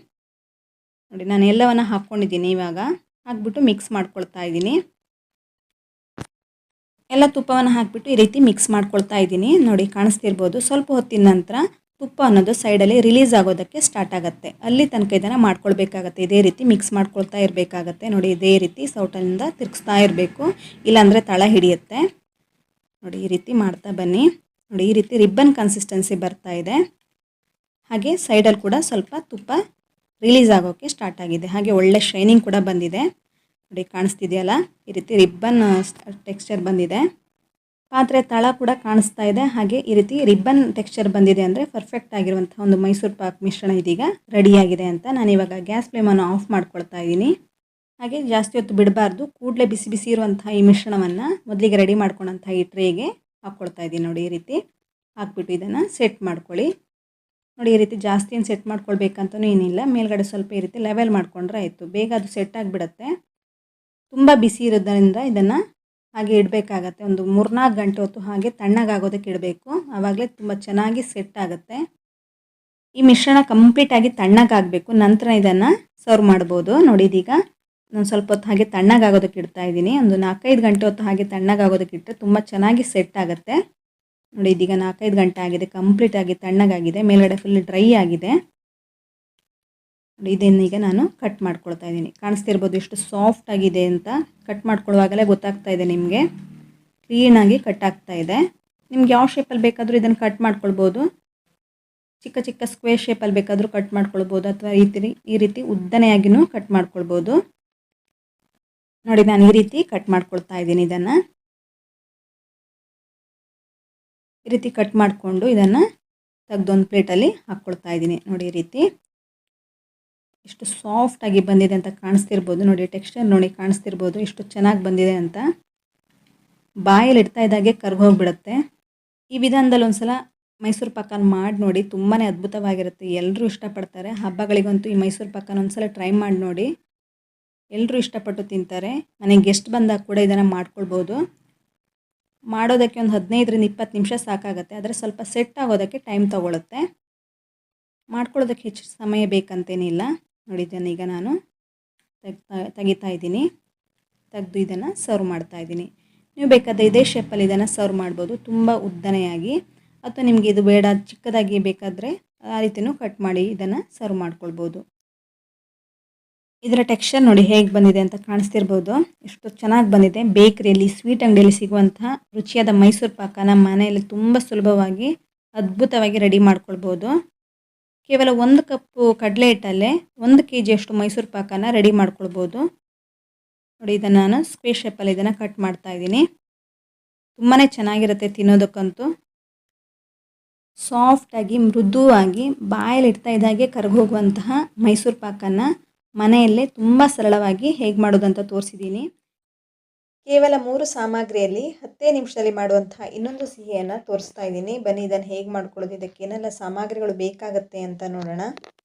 ನೋಡಿ, ನಾನು ಎಲ್ಲವನ್ನು ಹಾಕ್ಕೊಂಡಿದ್ದೀನಿ. ಇವಾಗ ಹಾಕ್ಬಿಟ್ಟು ಮಿಕ್ಸ್ ಮಾಡ್ಕೊಳ್ತಾ ಇದ್ದೀನಿ. ಎಲ್ಲ ತುಪ್ಪವನ್ನು ಹಾಕಿಬಿಟ್ಟು ಈ ರೀತಿ ಮಿಕ್ಸ್ ಮಾಡ್ಕೊಳ್ತಾ ಇದ್ದೀನಿ. ನೋಡಿ, ಕಾಣಿಸ್ತಿರ್ಬೋದು. ಸ್ವಲ್ಪ ಹೊತ್ತಿನ ನಂತರ ತುಪ್ಪ ಅನ್ನೋದು ಸೈಡಲ್ಲಿ ರಿಲೀಸ್ ಆಗೋದಕ್ಕೆ ಸ್ಟಾರ್ಟ್ ಆಗುತ್ತೆ. ಅಲ್ಲಿ ತನಕ ಇದನ್ನು ಮಾಡ್ಕೊಳ್ಬೇಕಾಗತ್ತೆ. ಇದೇ ರೀತಿ ಮಿಕ್ಸ್ ಮಾಡ್ಕೊಳ್ತಾ ಇರಬೇಕಾಗತ್ತೆ. ನೋಡಿ, ಇದೇ ರೀತಿ ಸೌಟಲ್ಲಿಂದ ತಿರುಗಿಸ್ತಾ ಇರಬೇಕು, ಇಲ್ಲಾಂದರೆ ತಳ ಹಿಡಿಯುತ್ತೆ. ನೋಡಿ, ಈ ರೀತಿ ಮಾಡ್ತಾ ಬನ್ನಿ. ನೋಡಿ, ಈ ರೀತಿ ರಿಬ್ಬನ್ ಕನ್ಸಿಸ್ಟೆನ್ಸಿ ಬರ್ತಾ ಇದೆ. ಹಾಗೆ ಸೈಡಲ್ಲಿ ಕೂಡ ಸ್ವಲ್ಪ ತುಪ್ಪ ರಿಲೀಸ್ ಆಗೋಕ್ಕೆ ಸ್ಟಾರ್ಟ್ ಆಗಿದೆ. ಹಾಗೆ ಒಳ್ಳೆ ಶೈನಿಂಗ್ ಕೂಡ ಬಂದಿದೆ. ನೋಡಿ, ಕಾಣಿಸ್ತಿದೆಯಲ್ಲ, ಈ ರೀತಿ ರಿಬ್ಬನ್ ಟೆಕ್ಸ್ಚರ್ ಬಂದಿದೆ. ಪಾತ್ರೆ ತಳ ಕೂಡ ಕಾಣಿಸ್ತಾ ಇದೆ. ಹಾಗೆ ಈ ರೀತಿ ರಿಬ್ಬನ್ ಟೆಕ್ಸ್ಚರ್ ಬಂದಿದೆ ಅಂದರೆ ಪರ್ಫೆಕ್ಟ್ ಆಗಿರುವಂಥ ಒಂದು ಮೈಸೂರು ಪಾಕ್ ಮಿಶ್ರಣ ಇದೀಗ ರೆಡಿಯಾಗಿದೆ ಅಂತ. ನಾನಿವಾಗ ಗ್ಯಾಸ್ ಫ್ಲೇಮನ್ನು ಆಫ್ ಮಾಡ್ಕೊಳ್ತಾ ಇದ್ದೀನಿ. ಹಾಗೆ ಜಾಸ್ತಿ ಹೊತ್ತು ಬಿಡಬಾರ್ದು. ಕೂಡಲೇ ಬಿಸಿ ಬಿಸಿ ಇರುವಂಥ ಈ ಮಿಶ್ರಣವನ್ನು ಮೊದಲಿಗೆ ರೆಡಿ ಮಾಡ್ಕೊಂಡಂಥ ಈ ಟ್ರೇಗೆ ಹಾಕ್ಕೊಳ್ತಾ ಇದ್ದೀನಿ. ನೋಡಿ, ಈ ರೀತಿ ಹಾಕ್ಬಿಟ್ಟು ಇದನ್ನು ಸೆಟ್ ಮಾಡ್ಕೊಳ್ಳಿ. ನೋಡಿ, ಈ ರೀತಿ ಜಾಸ್ತಿ ಏನು ಸೆಟ್ ಮಾಡ್ಕೊಳ್ಬೇಕಂತನೂ ಏನಿಲ್ಲ. ಮೇಲ್ಗಡೆ ಸ್ವಲ್ಪ ಈ ರೀತಿ ಲೆವೆಲ್ ಮಾಡ್ಕೊಂಡ್ರೆ ಆಯಿತು. ಬೇಗ ಅದು ಸೆಟ್ ಆಗಿಬಿಡುತ್ತೆ. ತುಂಬ ಬಿಸಿ ಇರೋದ್ರಿಂದ ಇದನ್ನು ಹಾಗೆ ಇಡಬೇಕಾಗತ್ತೆ. ಒಂದು 3-4 ಗಂಟೆ ಹೊತ್ತು ಹಾಗೆ ತಣ್ಣಗಾಗೋದಕ್ಕೆ ಇಡಬೇಕು. ಆವಾಗಲೇ ತುಂಬ ಚೆನ್ನಾಗಿ ಸೆಟ್ ಆಗುತ್ತೆ. ಈ ಮಿಶ್ರಣ ಕಂಪ್ಲೀಟಾಗಿ ತಣ್ಣಗಾಗಬೇಕು. ನಂತರ ಇದನ್ನು ಸರ್ವ್ ಮಾಡ್ಬೋದು. ನೋಡಿ, ಇದೀಗ ನಾನು ಸ್ವಲ್ಪ ಹೊತ್ತು ಹಾಗೆ ತಣ್ಣಗಾಗೋದಕ್ಕೆ ಇಡ್ತಾ ಇದ್ದೀನಿ. ಒಂದು 4-5 ಗಂಟೆ ಹೊತ್ತು ಹಾಗೆ ತಣ್ಣಗಾಗೋದಕ್ಕೆ ಇಟ್ಟರೆ ತುಂಬ ಚೆನ್ನಾಗಿ ಸೆಟ್ ಆಗುತ್ತೆ. ನೋಡಿ, ಇದೀಗ 4-5 ಗಂಟೆ ಆಗಿದೆ. ಕಂಪ್ಲೀಟಾಗಿ ತಣ್ಣಗಾಗಿದೆ. ಮೇಲ್ಗಡೆ ಫುಲ್ ಡ್ರೈ ಆಗಿದೆ. ನೋಡಿ, ಇದನ್ನೀಗ ನಾನು ಕಟ್ ಮಾಡ್ಕೊಳ್ತಾ ಇದ್ದೀನಿ. ಕಾಣಿಸ್ತಿರ್ಬೋದು ಎಷ್ಟು ಸಾಫ್ಟ್ ಆಗಿದೆ ಅಂತ. ಕಟ್ ಮಾಡ್ಕೊಳ್ಳುವಾಗಲೇ ಗೊತ್ತಾಗ್ತಾ ಇದೆ ನಿಮಗೆ. ಕ್ಲೀನಾಗಿ ಕಟ್ ಆಗ್ತಾ ಇದೆ. ನಿಮ್ಗೆ ಯಾವ ಶೇಪಲ್ಲಿ ಬೇಕಾದರೂ ಇದನ್ನು ಕಟ್ ಮಾಡ್ಕೊಳ್ಬೋದು. ಚಿಕ್ಕ ಚಿಕ್ಕ ಸ್ಕ್ವೇರ್ ಶೇಪಲ್ಲಿ ಬೇಕಾದರೂ ಕಟ್ ಮಾಡ್ಕೊಳ್ಬೋದು, ಅಥವಾ ಈ ರೀತಿ ಉದ್ದನೆಯಾಗಿಯೂ ಕಟ್ ಮಾಡ್ಕೊಳ್ಬೋದು. ನೋಡಿ, ನಾನು ಈ ರೀತಿ ಕಟ್ ಮಾಡ್ಕೊಳ್ತಾ ಇದ್ದೀನಿ. ಇದನ್ನು ಈ ರೀತಿ ಕಟ್ ಮಾಡಿಕೊಂಡು ಇದನ್ನು ತೆಗೆದೊಂದು ಪ್ಲೇಟಲ್ಲಿ ಹಾಕ್ಕೊಳ್ತಾ ಇದ್ದೀನಿ. ನೋಡಿ, ಈ ರೀತಿ ಎಷ್ಟು ಸಾಫ್ಟಾಗಿ ಬಂದಿದೆ ಅಂತ ಕಾಣಿಸ್ತಿರ್ಬೋದು. ನೋಡಿ, ಟೆಕ್ಸ್ಚರ್ ನೋಡಿ, ಕಾಣಿಸ್ತಿರ್ಬೋದು ಎಷ್ಟು ಚೆನ್ನಾಗಿ ಬಂದಿದೆ ಅಂತ. ಬಾಯಲ್ಲಿ ಇಡ್ತಾ ಇದ್ದಾಗೆ ಕರ್ಗೋಗ್ಬಿಡುತ್ತೆ. ಈ ವಿಧಾನದಲ್ಲಿ ಒಂದ್ಸಲ ಮೈಸೂರು ಪಾಕನ ಮಾಡಿ ನೋಡಿ, ತುಂಬಾ ಅದ್ಭುತವಾಗಿರುತ್ತೆ. ಎಲ್ಲರೂ ಇಷ್ಟಪಡ್ತಾರೆ. ಹಬ್ಬಗಳಿಗಂತೂ ಈ ಮೈಸೂರು ಪಾಕನ ಒಂದ್ಸಲ ಟ್ರೈ ಮಾಡಿ ನೋಡಿ. ಎಲ್ಲರೂ ಇಷ್ಟಪಟ್ಟು ತಿಂತಾರೆ. ಮನೆಗೆ ಗೆಸ್ಟ್ ಬಂದಾಗ ಕೂಡ ಇದನ್ನು ಮಾಡ್ಕೊಳ್ಬೋದು. ಮಾಡೋದಕ್ಕೆ ಒಂದು 15-20 ನಿಮಿಷ ಸಾಕಾಗುತ್ತೆ. ಆದರೆ ಸ್ವಲ್ಪ ಸೆಟ್ ಆಗೋದಕ್ಕೆ ಟೈಮ್ ತೊಗೊಳುತ್ತೆ. ಮಾಡ್ಕೊಳ್ಳೋದಕ್ಕೆ ಹೆಚ್ಚು ಸಮಯ ಬೇಕಂತೇನಿಲ್ಲ. ನೋಡಿ, ಇದನ್ನೀಗ ನಾನು ತೆಗಿತಾ ಇದ್ದೀನಿ. ತೆಗೆದು ಇದನ್ನು ಸರ್ವ್ ಮಾಡ್ತಾ ಇದ್ದೀನಿ. ನೀವು ಬೇಕಾದರೆ ಇದೇ ಶೇಪಲ್ಲಿ ಇದನ್ನು ಸರ್ವ್ ಮಾಡ್ಬೋದು, ತುಂಬ ಉದ್ದನೆಯಾಗಿ. ಅಥವಾ ನಿಮಗೆ ಇದು ಬೇಡ ಚಿಕ್ಕದಾಗಿ ಬೇಕಾದರೆ ಆ ರೀತಿಯೂ ಕಟ್ ಮಾಡಿ ಇದನ್ನು ಸರ್ವ್ ಮಾಡ್ಕೊಳ್ಬೋದು. ಇದರ ಟೆಕ್ಸ್ಚರ್ ನೋಡಿ ಹೇಗೆ ಬಂದಿದೆ ಅಂತ ಕಾಣಿಸ್ತಿರ್ಬೋದು. ಎಷ್ಟು ಚೆನ್ನಾಗಿ ಬಂದಿದೆ. ಬೇಕರಿಯಲ್ಲಿ, ಸ್ವೀಟ್ ಅಂಗಡಿಯಲ್ಲಿ ಸಿಗುವಂತಹ ರುಚಿಯಾದ ಮೈಸೂರು ಪಾಕನ ಮನೆಯಲ್ಲಿ ತುಂಬ ಸುಲಭವಾಗಿ ಅದ್ಭುತವಾಗಿ ರೆಡಿ ಮಾಡ್ಕೊಳ್ಬೋದು. ಕೇವಲ 1 ಕಪ್ಪು ಕಡಲೆ ಹಿಟ್ಟಲ್ಲೇ 1 ಕೆಜಿಯಷ್ಟು ಮೈಸೂರು ಪಾಕನ ರೆಡಿ ಮಾಡ್ಕೊಳ್ಬೋದು. ನೋಡಿ ಇದನ್ನು ನಾನು ಸ್ಕ್ವೇರ್ ಶೇಪಲ್ಲಿ ಇದನ್ನು ಕಟ್ ಮಾಡ್ತಾ ಇದ್ದೀನಿ. ತುಂಬಾ ಚೆನ್ನಾಗಿರುತ್ತೆ ತಿನ್ನೋದಕ್ಕಂತೂ. ಸಾಫ್ಟಾಗಿ ಮೃದುವಾಗಿ ಬಾಯಲ್ಲಿ ಇಡ್ತಾ ಇದ್ದಾಗೆ ಕರಗೋಗುವಂತಹ ಮೈಸೂರು ಪಾಕನ್ನು ಮನೆಯಲ್ಲೇ ತುಂಬ ಸರಳವಾಗಿ ಹೇಗೆ ಮಾಡೋದಂತ ತೋರಿಸಿದ್ದೀನಿ. ಕೇವಲ 3 ಸಾಮಗ್ರಿಯಲ್ಲಿ 10 ನಿಮಿಷದಲ್ಲಿ ಮಾಡುವಂತಹ ಇನ್ನೊಂದು ಸಿಹಿಯನ್ನು ತೋರಿಸ್ತಾ ಇದ್ದೀನಿ. ಬನ್ನಿ ಇದನ್ನು ಹೇಗೆ ಮಾಡ್ಕೊಳ್ಳೋದು, ಇದಕ್ಕೆ ಏನೆಲ್ಲ ಸಾಮಗ್ರಿಗಳು ಬೇಕಾಗುತ್ತೆ ಅಂತ ನೋಡೋಣ.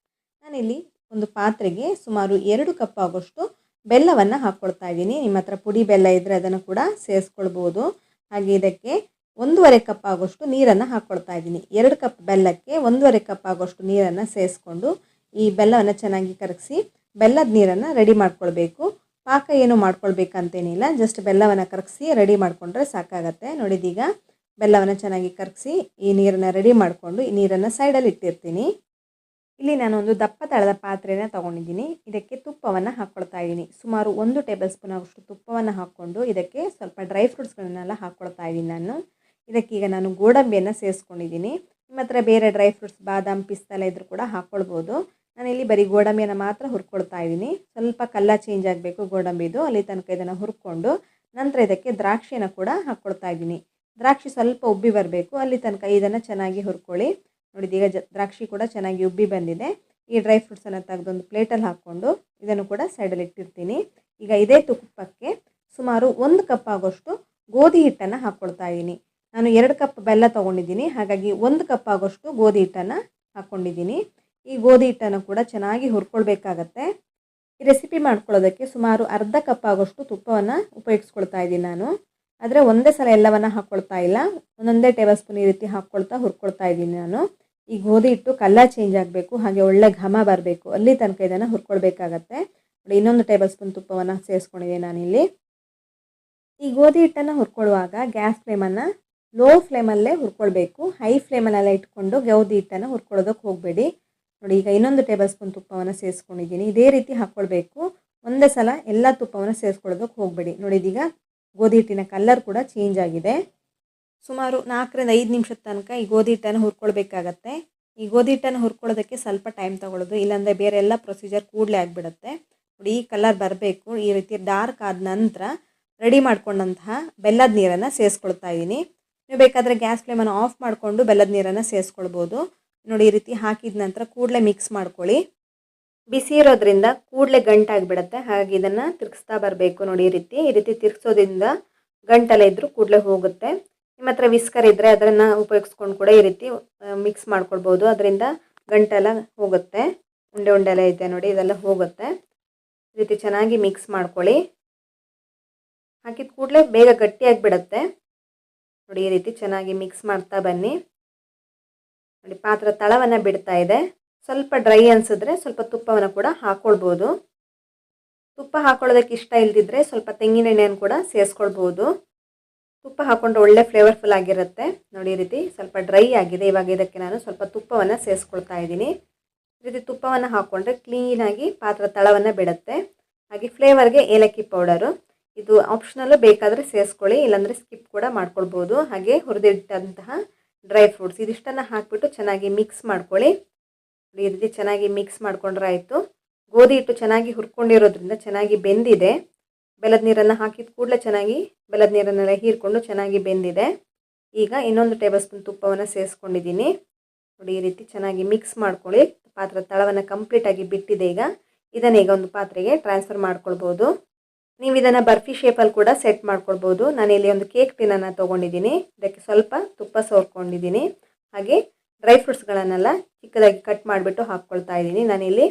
ನಾನಿಲ್ಲಿ ಒಂದು ಪಾತ್ರೆಗೆ ಸುಮಾರು 2 ಕಪ್ ಆಗೋಷ್ಟು ಬೆಲ್ಲವನ್ನು ಹಾಕ್ಕೊಳ್ತಾ ಇದ್ದೀನಿ. ನಿಮ್ಮ ಹತ್ರ ಪುಡಿ ಬೆಲ್ಲ ಇದ್ದರೆ ಅದನ್ನು ಕೂಡ ಸೇರಿಸ್ಕೊಳ್ಬೋದು. ಹಾಗೆ ಇದಕ್ಕೆ 1.5 ಕಪ್ ಆಗೋಷ್ಟು ನೀರನ್ನು ಹಾಕ್ಕೊಳ್ತಾ ಇದ್ದೀನಿ. 2 ಕಪ್ ಬೆಲ್ಲಕ್ಕೆ 1.5 ಕಪ್ ಆಗೋಷ್ಟು ನೀರನ್ನು ಸೇರಿಸ್ಕೊಂಡು ಈ ಬೆಲ್ಲವನ್ನು ಚೆನ್ನಾಗಿ ಕರಗಿಸಿ ಬೆಲ್ಲದ ನೀರನ್ನು ರೆಡಿ ಮಾಡ್ಕೊಳ್ಬೇಕು. ಪಾಕ ಏನು ಮಾಡ್ಕೊಳ್ಬೇಕಂತೇನಿಲ್ಲ, ಜಸ್ಟ್ ಬೆಲ್ಲವನ್ನು ಕರಗಿಸಿ ರೆಡಿ ಮಾಡಿಕೊಂಡ್ರೆ ಸಾಕಾಗತ್ತೆ. ನೋಡಿದೀಗ ಬೆಲ್ಲವನ್ನು ಚೆನ್ನಾಗಿ ಕರಗಿಸಿ ಈ ನೀರನ್ನು ರೆಡಿ ಮಾಡಿಕೊಂಡು ಈ ನೀರನ್ನು ಸೈಡಲ್ಲಿ ಇಟ್ಟಿರ್ತೀನಿ. ಇಲ್ಲಿ ನಾನು ಒಂದು ದಪ್ಪ ತಳದ ಪಾತ್ರೆನ ತೊಗೊಂಡಿದ್ದೀನಿ. ಇದಕ್ಕೆ ತುಪ್ಪವನ್ನು ಹಾಕ್ಕೊಳ್ತಾ ಇದ್ದೀನಿ. ಸುಮಾರು 1 ಟೇಬಲ್ ಸ್ಪೂನ್ ಆಗೋಷ್ಟು ತುಪ್ಪವನ್ನು ಹಾಕ್ಕೊಂಡು ಇದಕ್ಕೆ ಸ್ವಲ್ಪ ಡ್ರೈ ಫ್ರೂಟ್ಸ್ಗಳನ್ನೆಲ್ಲ ಹಾಕ್ಕೊಳ್ತಾ ಇದ್ದೀನಿ ನಾನು. ಇದಕ್ಕೀಗ ನಾನು ಗೋಡಂಬಿಯನ್ನು ಸೇರಿಸ್ಕೊಂಡಿದ್ದೀನಿ. ನಿಮ್ಮ ಹತ್ರ ಬೇರೆ ಡ್ರೈ ಫ್ರೂಟ್ಸ್ ಬಾದಾಮ್ ಪಿಸ್ತಾ ಇದ್ರೂ ಕೂಡ ಹಾಕ್ಕೊಳ್ಬೋದು. ನಾನಿಲ್ಲಿ ಬರೀ ಗೋಡಂಬಿಯನ್ನು ಮಾತ್ರ ಹುರ್ಕೊಳ್ತಾ ಇದ್ದೀನಿ. ಸ್ವಲ್ಪ ಕಲರ್ ಚೇಂಜ್ ಆಗಬೇಕು ಗೋಡಂಬಿದು, ಅಲ್ಲಿ ತನಕ ಇದನ್ನು ಹುರ್ಕೊಂಡು ನಂತರ ಇದಕ್ಕೆ ದ್ರಾಕ್ಷಿಯನ್ನು ಕೂಡ ಹಾಕ್ಕೊಳ್ತಾ ಇದ್ದೀನಿ. ದ್ರಾಕ್ಷಿ ಸ್ವಲ್ಪ ಉಬ್ಬಿ ಬರಬೇಕು, ಅಲ್ಲಿ ತನಕ ಇದನ್ನು ಚೆನ್ನಾಗಿ ಹುರ್ಕೊಳ್ಳಿ. ನೋಡಿದೀಗ ದ್ರಾಕ್ಷಿ ಕೂಡ ಚೆನ್ನಾಗಿ ಉಬ್ಬಿ ಬಂದಿದೆ. ಈ ಡ್ರೈ ಫ್ರೂಟ್ಸನ್ನು ತೆಗೆದೊಂದು ಪ್ಲೇಟಲ್ಲಿ ಹಾಕ್ಕೊಂಡು ಇದನ್ನು ಕೂಡ ಸೈಡಲ್ಲಿ ಇಟ್ಟಿರ್ತೀನಿ. ಈಗ ಇದೇ ತುಪ್ಪಕ್ಕೆ ಸುಮಾರು 1 ಕಪ್ ಆಗೋಷ್ಟು ಗೋಧಿ ಹಿಟ್ಟನ್ನು ಹಾಕ್ಕೊಳ್ತಾ ಇದ್ದೀನಿ. ನಾನು 2 ಕಪ್ ಬೆಲ್ಲ ತೊಗೊಂಡಿದ್ದೀನಿ, ಹಾಗಾಗಿ 1 ಕಪ್ ಆಗೋಷ್ಟು ಗೋಧಿ ಹಿಟ್ಟನ್ನು ಹಾಕ್ಕೊಂಡಿದ್ದೀನಿ. ಈ ಗೋಧಿ ಹಿಟ್ಟನ್ನು ಕೂಡ ಚೆನ್ನಾಗಿ ಹುರ್ಕೊಳ್ಬೇಕಾಗತ್ತೆ. ಈ ರೆಸಿಪಿ ಮಾಡ್ಕೊಳ್ಳೋದಕ್ಕೆ ಸುಮಾರು ಅರ್ಧ ಕಪ್ ಆಗೋಷ್ಟು ತುಪ್ಪವನ್ನು ಉಪಯೋಗಿಸ್ಕೊಳ್ತಾ ಇದ್ದೀನಿ ನಾನು. ಆದರೆ ಒಂದೇ ಸಲ ಎಲ್ಲವನ್ನು ಹಾಕ್ಕೊಳ್ತಾ ಇಲ್ಲ, ಒಂದೊಂದೇ ಟೇಬಲ್ ಸ್ಪೂನ್ ಈ ರೀತಿ ಹಾಕ್ಕೊಳ್ತಾ ಹುರ್ಕೊಳ್ತಾ ಇದ್ದೀನಿ ನಾನು. ಈ ಗೋಧಿ ಹಿಟ್ಟು ಕಲರ್ ಚೇಂಜ್ ಆಗಬೇಕು, ಹಾಗೆ ಒಳ್ಳೆ ಘಮ ಬರಬೇಕು, ಅಲ್ಲಿ ತನಕ ಇದನ್ನು ಹುರ್ಕೊಳ್ಬೇಕಾಗತ್ತೆ. ನೋಡಿ ಇನ್ನೊಂದು ಟೇಬಲ್ ಸ್ಪೂನ್ ತುಪ್ಪವನ್ನು ಸೇರಿಸ್ಕೊಂಡಿದ್ದೀನಿ ನಾನಿಲ್ಲಿ. ಈ ಗೋಧಿ ಹಿಟ್ಟನ್ನು ಹುರ್ಕೊಳ್ಳುವಾಗ ಗ್ಯಾಸ್ ಫ್ಲೇಮನ್ನು ಲೋ ಫ್ಲೇಮಲ್ಲೇ ಹುರ್ಕೊಳ್ಬೇಕು. ಹೈ ಫ್ಲೇಮಲ್ಲೆಲ್ಲ ಇಟ್ಕೊಂಡು ಗೋಧಿ ಹಿಟ್ಟನ್ನು ಹುರ್ಕೊಳ್ಳೋದಕ್ಕೆ ಹೋಗಬೇಡಿ. ನೋಡಿ ಈಗ ಇನ್ನೊಂದು ಟೇಬಲ್ ಸ್ಪೂನ್ ತುಪ್ಪವನ್ನು ಸೇರಿಸ್ಕೊಂಡಿದ್ದೀನಿ. ಇದೇ ರೀತಿ ಹಾಕ್ಕೊಳ್ಬೇಕು, ಒಂದೇ ಸಲ ಎಲ್ಲ ತುಪ್ಪವನ್ನು ಸೇರಿಸ್ಕೊಳ್ಳೋದಕ್ಕೆ ಹೋಗಬೇಡಿ. ನೋಡಿ ಇದೀಗ ಗೋಧಿ ಹಿಟ್ಟಿನ ಕಲರ್ ಕೂಡ ಚೇಂಜ್ ಆಗಿದೆ. ಸುಮಾರು 4ರಿಂದ 5 ನಿಮಿಷದ ತನಕ ಈ ಗೋಧಿ ಹಿಟ್ಟನ್ನು ಹುರ್ಕೊಳ್ಬೇಕಾಗತ್ತೆ. ಈ ಗೋಧಿ ಹಿಟ್ಟನ್ನು ಹುರ್ಕೊಳ್ಳೋದಕ್ಕೆ ಸ್ವಲ್ಪ ಟೈಮ್ ತೊಗೊಳ್ಳೋದು, ಇಲ್ಲಾಂದರೆ ಬೇರೆ ಎಲ್ಲ ಪ್ರೊಸೀಜರ್ ಕೂಡಲೇ ಆಗಿಬಿಡುತ್ತೆ. ನೋಡಿ ಈ ಕಲರ್ ಬರಬೇಕು. ಈ ರೀತಿ ಡಾರ್ಕ್ ಆದ ನಂತರ ರೆಡಿ ಮಾಡ್ಕೊಂಡಂತಹ ಬೆಲ್ಲದ ನೀರನ್ನು ಸೇರಿಸ್ಕೊಳ್ತಾ ಇದ್ದೀನಿ. ನೀವು ಬೇಕಾದರೆ ಗ್ಯಾಸ್ ಫ್ಲೇಮನ್ನು ಆಫ್ ಮಾಡಿಕೊಂಡು ಬೆಲ್ಲದ ನೀರನ್ನು ಸೇರಿಸ್ಕೊಳ್ಬೋದು. ನೋಡಿ ಈ ರೀತಿ ಹಾಕಿದ ನಂತರ ಕೂಡಲೇ ಮಿಕ್ಸ್ ಮಾಡ್ಕೊಳ್ಳಿ. ಬಿಸಿ ಇರೋದ್ರಿಂದ ಕೂಡಲೇ ಗಂಟಾಗಿಬಿಡುತ್ತೆ, ಹಾಗಾಗಿ ಇದನ್ನು ತಿರುಗಿಸ್ತಾ ಬರಬೇಕು. ನೋಡಿ ಈ ರೀತಿ ತಿರುಗಿಸೋದ್ರಿಂದ ಗಂಟೆಲ್ಲ ಇದ್ದರೂ ಕೂಡಲೇ ಹೋಗುತ್ತೆ. ನಿಮ್ಮ ಹತ್ರ ವಿಸ್ಕರ್ ಇದ್ದರೆ ಅದನ್ನು ಉಪಯೋಗಿಸ್ಕೊಂಡು ಕೂಡ ಈ ರೀತಿ ಮಿಕ್ಸ್ ಮಾಡ್ಕೊಳ್ಬೋದು. ಅದರಿಂದ ಗಂಟೆಲ್ಲ ಹೋಗುತ್ತೆ. ಉಂಡೆ ಎಲ್ಲ ಇದೆ ನೋಡಿ, ಇದೆಲ್ಲ ಹೋಗುತ್ತೆ. ಈ ರೀತಿ ಚೆನ್ನಾಗಿ ಮಿಕ್ಸ್ ಮಾಡ್ಕೊಳ್ಳಿ. ಹಾಕಿದ ಕೂಡಲೇ ಬೇಗ ಗಟ್ಟಿಯಾಗಿಬಿಡುತ್ತೆ. ನೋಡಿ ಈ ರೀತಿ ಚೆನ್ನಾಗಿ ಮಿಕ್ಸ್ ಮಾಡ್ತಾ ಬನ್ನಿ. ನೋಡಿ ಪಾತ್ರೆ ತಳವನ್ನು ಬಿಡ್ತಾ ಇದೆ. ಸ್ವಲ್ಪ ಡ್ರೈ ಅನಿಸಿದ್ರೆ ಸ್ವಲ್ಪ ತುಪ್ಪವನ್ನು ಕೂಡ ಹಾಕ್ಕೊಳ್ಬೋದು. ತುಪ್ಪ ಹಾಕ್ಕೊಳ್ಳೋದಕ್ಕೆ ಇಷ್ಟ ಇಲ್ಲದಿದ್ದರೆ ಸ್ವಲ್ಪ ತೆಂಗಿನ ಎಣ್ಣೆಯನ್ನು ಕೂಡ ಸೇರಿಸ್ಕೊಳ್ಬೋದು. ತುಪ್ಪ ಹಾಕ್ಕೊಂಡ್ರೆ ಒಳ್ಳೆ ಫ್ಲೇವರ್ಫುಲ್ ಆಗಿರುತ್ತೆ. ನೋಡಿ ಈ ರೀತಿ ಸ್ವಲ್ಪ ಡ್ರೈ ಆಗಿದೆ. ಇವಾಗ ಇದಕ್ಕೆ ನಾನು ಸ್ವಲ್ಪ ತುಪ್ಪವನ್ನು ಸೇರಿಸ್ಕೊಳ್ತಾ ಇದ್ದೀನಿ. ಈ ರೀತಿ ತುಪ್ಪವನ್ನು ಹಾಕ್ಕೊಂಡ್ರೆ ಕ್ಲೀನಾಗಿ ಪಾತ್ರೆ ತಳವನ್ನು ಬಿಡುತ್ತೆ. ಹಾಗೆ ಫ್ಲೇವರ್ಗೆ ಏಲಕ್ಕಿ ಪೌಡರು, ಇದು ಆಪ್ಷನಲ್ಲು, ಬೇಕಾದರೆ ಸೇರಿಸ್ಕೊಳ್ಳಿ, ಇಲ್ಲಾಂದರೆ ಸ್ಕಿಪ್ ಕೂಡ ಮಾಡ್ಕೊಳ್ಬೋದು. ಹಾಗೆ ಹುರಿದಿಟ್ಟಂತಹ ಡ್ರೈ ಫ್ರೂಟ್ಸ್ ಇದಿಷ್ಟನ್ನು ಹಾಕಿಬಿಟ್ಟು ಚೆನ್ನಾಗಿ ಮಿಕ್ಸ್ ಮಾಡ್ಕೊಳ್ಳಿ. ಈ ರೀತಿ ಚೆನ್ನಾಗಿ ಮಿಕ್ಸ್ ಮಾಡ್ಕೊಂಡ್ರೆ ಆಯಿತು. ಗೋಧಿ ಹಿಟ್ಟು ಚೆನ್ನಾಗಿ ಹುರ್ಕೊಂಡಿರೋದ್ರಿಂದ ಚೆನ್ನಾಗಿ ಬೆಂದಿದೆ. ಬೆಲ್ಲದ ನೀರನ್ನು ಹಾಕಿದ ಕೂಡಲೇ ಚೆನ್ನಾಗಿ ಬೆಲ್ಲದ ನೀರನ್ನೆಲ್ಲ ಹೀರ್ಕೊಂಡು ಚೆನ್ನಾಗಿ ಬೆಂದಿದೆ. ಈಗ ಇನ್ನೊಂದು ಟೇಬಲ್ ಸ್ಪೂನ್ ತುಪ್ಪವನ್ನು ಸೇರಿಸ್ಕೊಂಡಿದ್ದೀನಿ. ನೋಡಿ ಈ ರೀತಿ ಚೆನ್ನಾಗಿ ಮಿಕ್ಸ್ ಮಾಡ್ಕೊಳ್ಳಿ. ಪಾತ್ರೆ ತಳವನ್ನು ಕಂಪ್ಲೀಟಾಗಿ ಬಿಟ್ಟಿದೆ. ಇದನ್ನೀಗ ಒಂದು ಪಾತ್ರೆಗೆ ಟ್ರಾನ್ಸ್ಫರ್ ಮಾಡ್ಕೊಳ್ಬೋದು. ನೀವು ಇದನ್ನು ಬರ್ಫಿ ಶೇಪಲ್ಲಿ ಕೂಡ ಸೆಟ್ ಮಾಡ್ಕೊಳ್ಬೋದು. ನಾನಿಲ್ಲಿ ಒಂದು ಕೇಕ್ ಟಿನ್ನನ್ನು ತೊಗೊಂಡಿದ್ದೀನಿ. ಇದಕ್ಕೆ ಸ್ವಲ್ಪ ತುಪ್ಪ ಸೋರ್ಕೊಂಡಿದ್ದೀನಿ. ಹಾಗೆ ಡ್ರೈ ಫ್ರೂಟ್ಸ್ಗಳನ್ನೆಲ್ಲ ಚಿಕ್ಕದಾಗಿ ಕಟ್ ಮಾಡಿಬಿಟ್ಟು ಹಾಕ್ಕೊಳ್ತಾ ಇದ್ದೀನಿ. ನಾನಿಲ್ಲಿ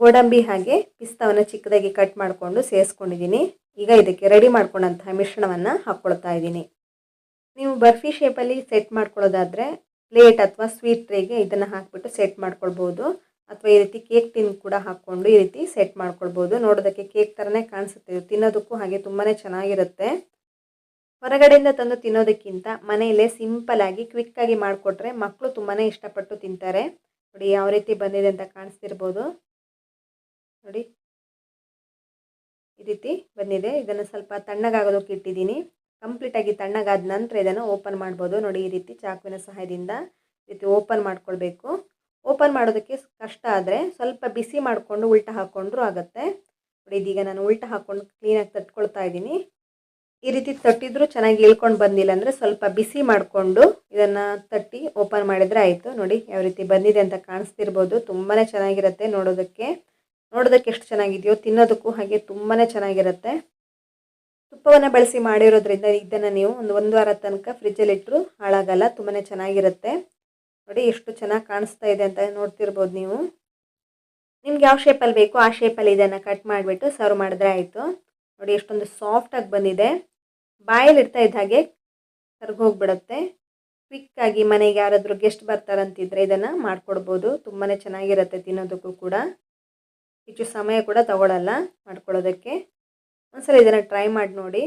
ಗೋಡಂಬಿ ಹಾಗೆ ಪಿಸ್ತಾವನ್ನು ಚಿಕ್ಕದಾಗಿ ಕಟ್ ಮಾಡಿಕೊಂಡು ಸೇರಿಸ್ಕೊಂಡಿದ್ದೀನಿ. ಈಗ ಇದಕ್ಕೆ ರೆಡಿ ಮಾಡ್ಕೊಂಡಂತಹ ಮಿಶ್ರಣವನ್ನು ಹಾಕ್ಕೊಳ್ತಾ ಇದ್ದೀನಿ. ನೀವು ಬರ್ಫಿ ಶೇಪಲ್ಲಿ ಸೆಟ್ ಮಾಡ್ಕೊಳ್ಳೋದಾದರೆ ಪ್ಲೇಟ್ ಅಥವಾ ಸ್ವೀಟ್ ಟ್ರೇಗೆ ಇದನ್ನು ಹಾಕಿಬಿಟ್ಟು ಸೆಟ್ ಮಾಡ್ಕೊಳ್ಬೋದು. ಅಥವಾ ಈ ರೀತಿ ಕೇಕ್ ಟಿನ್ ಕೂಡ ಹಾಕ್ಕೊಂಡು ಈ ರೀತಿ ಸೆಟ್ ಮಾಡ್ಕೊಳ್ಬೋದು. ನೋಡೋದಕ್ಕೆ ಕೇಕ್ ಥರನೇ ಕಾಣಿಸುತ್ತೆ, ತಿನ್ನೋದಕ್ಕೂ ಹಾಗೆ ತುಂಬಾ ಚೆನ್ನಾಗಿರುತ್ತೆ. ಹೊರಗಡೆಯಿಂದ ತಂದು ತಿನ್ನೋದಕ್ಕಿಂತ ಮನೆಯಲ್ಲೇ ಸಿಂಪಲ್ಲಾಗಿ ಕ್ವಿಕ್ಕಾಗಿ ಮಾಡಿಕೊಟ್ರೆ ಮಕ್ಕಳು ತುಂಬಾ ಇಷ್ಟಪಟ್ಟು ತಿಂತಾರೆ. ನೋಡಿ ಯಾವ ರೀತಿ ಬಂದಿದೆ ಅಂತ ಕಾಣಿಸ್ತಿರ್ಬೋದು. ನೋಡಿ ಈ ರೀತಿ ಬಂದಿದೆ. ಇದನ್ನು ಸ್ವಲ್ಪ ತಣ್ಣಗಾಗೋದಕ್ಕೆ ಇಟ್ಟಿದ್ದೀನಿ. ಕಂಪ್ಲೀಟಾಗಿ ತಣ್ಣಗಾದ ನಂತರ ಇದನ್ನು ಓಪನ್ ಮಾಡ್ಬೋದು. ನೋಡಿ ಈ ರೀತಿ ಚಾಕುವಿನ ಸಹಾಯದಿಂದ ಈ ರೀತಿ ಓಪನ್ ಮಾಡ್ಕೊಳ್ಬೇಕು. ಓಪನ್ ಮಾಡೋದಕ್ಕೆ ಕಷ್ಟ ಆದರೆ ಸ್ವಲ್ಪ ಬಿಸಿ ಮಾಡಿಕೊಂಡು ಉಲ್ಟ ಹಾಕ್ಕೊಂಡ್ರೂ ಆಗುತ್ತೆ. ನೋಡಿ ಇದೀಗ ನಾನು ಉಲ್ಟ ಹಾಕ್ಕೊಂಡು ಕ್ಲೀನಾಗಿ ತಟ್ಕೊಳ್ತಾ ಇದ್ದೀನಿ. ಈ ರೀತಿ ತಟ್ಟಿದ್ರೂ ಚೆನ್ನಾಗಿ ಇಳ್ಕೊಂಡು ಬಂದಿಲ್ಲ ಅಂದರೆ ಸ್ವಲ್ಪ ಬಿಸಿ ಮಾಡಿಕೊಂಡು ಇದನ್ನು ತಟ್ಟಿ ಓಪನ್ ಮಾಡಿದರೆ ಆಯಿತು. ನೋಡಿ ಯಾವ ರೀತಿ ಬಂದಿದೆ ಅಂತ ಕಾಣಿಸ್ತಿರ್ಬೋದು. ತುಂಬಾ ಚೆನ್ನಾಗಿರುತ್ತೆ ನೋಡೋದಕ್ಕೆ ಎಷ್ಟು ಚೆನ್ನಾಗಿದೆಯೋ ತಿನ್ನೋದಕ್ಕೂ ಹಾಗೆ ತುಂಬಾ ಚೆನ್ನಾಗಿರುತ್ತೆ. ತುಪ್ಪವನ್ನು ಬಳಸಿ ಮಾಡಿರೋದ್ರಿಂದ ಇದನ್ನು ನೀವು ಒಂದು ವಾರ ತನಕ ಫ್ರಿಜ್ಜಲ್ಲಿ ಇಟ್ಟರು ಹಾಳಾಗಲ್ಲ. ತುಂಬಾ ಚೆನ್ನಾಗಿರುತ್ತೆ. ನೋಡಿ ಎಷ್ಟು ಚೆನ್ನಾಗಿ ಕಾಣಿಸ್ತಾ ಇದೆ ಅಂತ ನೋಡ್ತಿರ್ಬೋದು ನೀವು. ನಿಮ್ಗೆ ಯಾವ ಶೇಪಲ್ಲಿ ಬೇಕೋ ಆ ಶೇಪಲ್ಲಿ ಇದನ್ನು ಕಟ್ ಮಾಡಿಬಿಟ್ಟು ಸರ್ವ್ ಮಾಡಿದ್ರೆ ಆಯಿತು. ನೋಡಿ ಎಷ್ಟೊಂದು ಸಾಫ್ಟಾಗಿ ಬಂದಿದೆ. ಬಾಯಲ್ಲಿ ಇಡ್ತಾ ಇದ್ದ ಹಾಗೆ ಕರ್ಗೋಗ್ಬಿಡುತ್ತೆ. ಕ್ವಿಕ್ಕಾಗಿ ಮನೆಗೆ ಯಾರಾದರೂ ಗೆಸ್ಟ್ ಬರ್ತಾರಂತಿದ್ರೆ ಇದನ್ನು ಮಾಡಿಕೊಡ್ಬೋದು. ತುಂಬಾ ಚೆನ್ನಾಗಿರುತ್ತೆ ತಿನ್ನೋದಕ್ಕೂ ಕೂಡ. ಹೆಚ್ಚು ಸಮಯ ಕೂಡ ತಗೊಳ್ಳಲ್ಲ ಮಾಡ್ಕೊಳ್ಳೋದಕ್ಕೆ. ಒಂದ್ಸಲ ಇದನ್ನು ಟ್ರೈ ಮಾಡಿ ನೋಡಿ.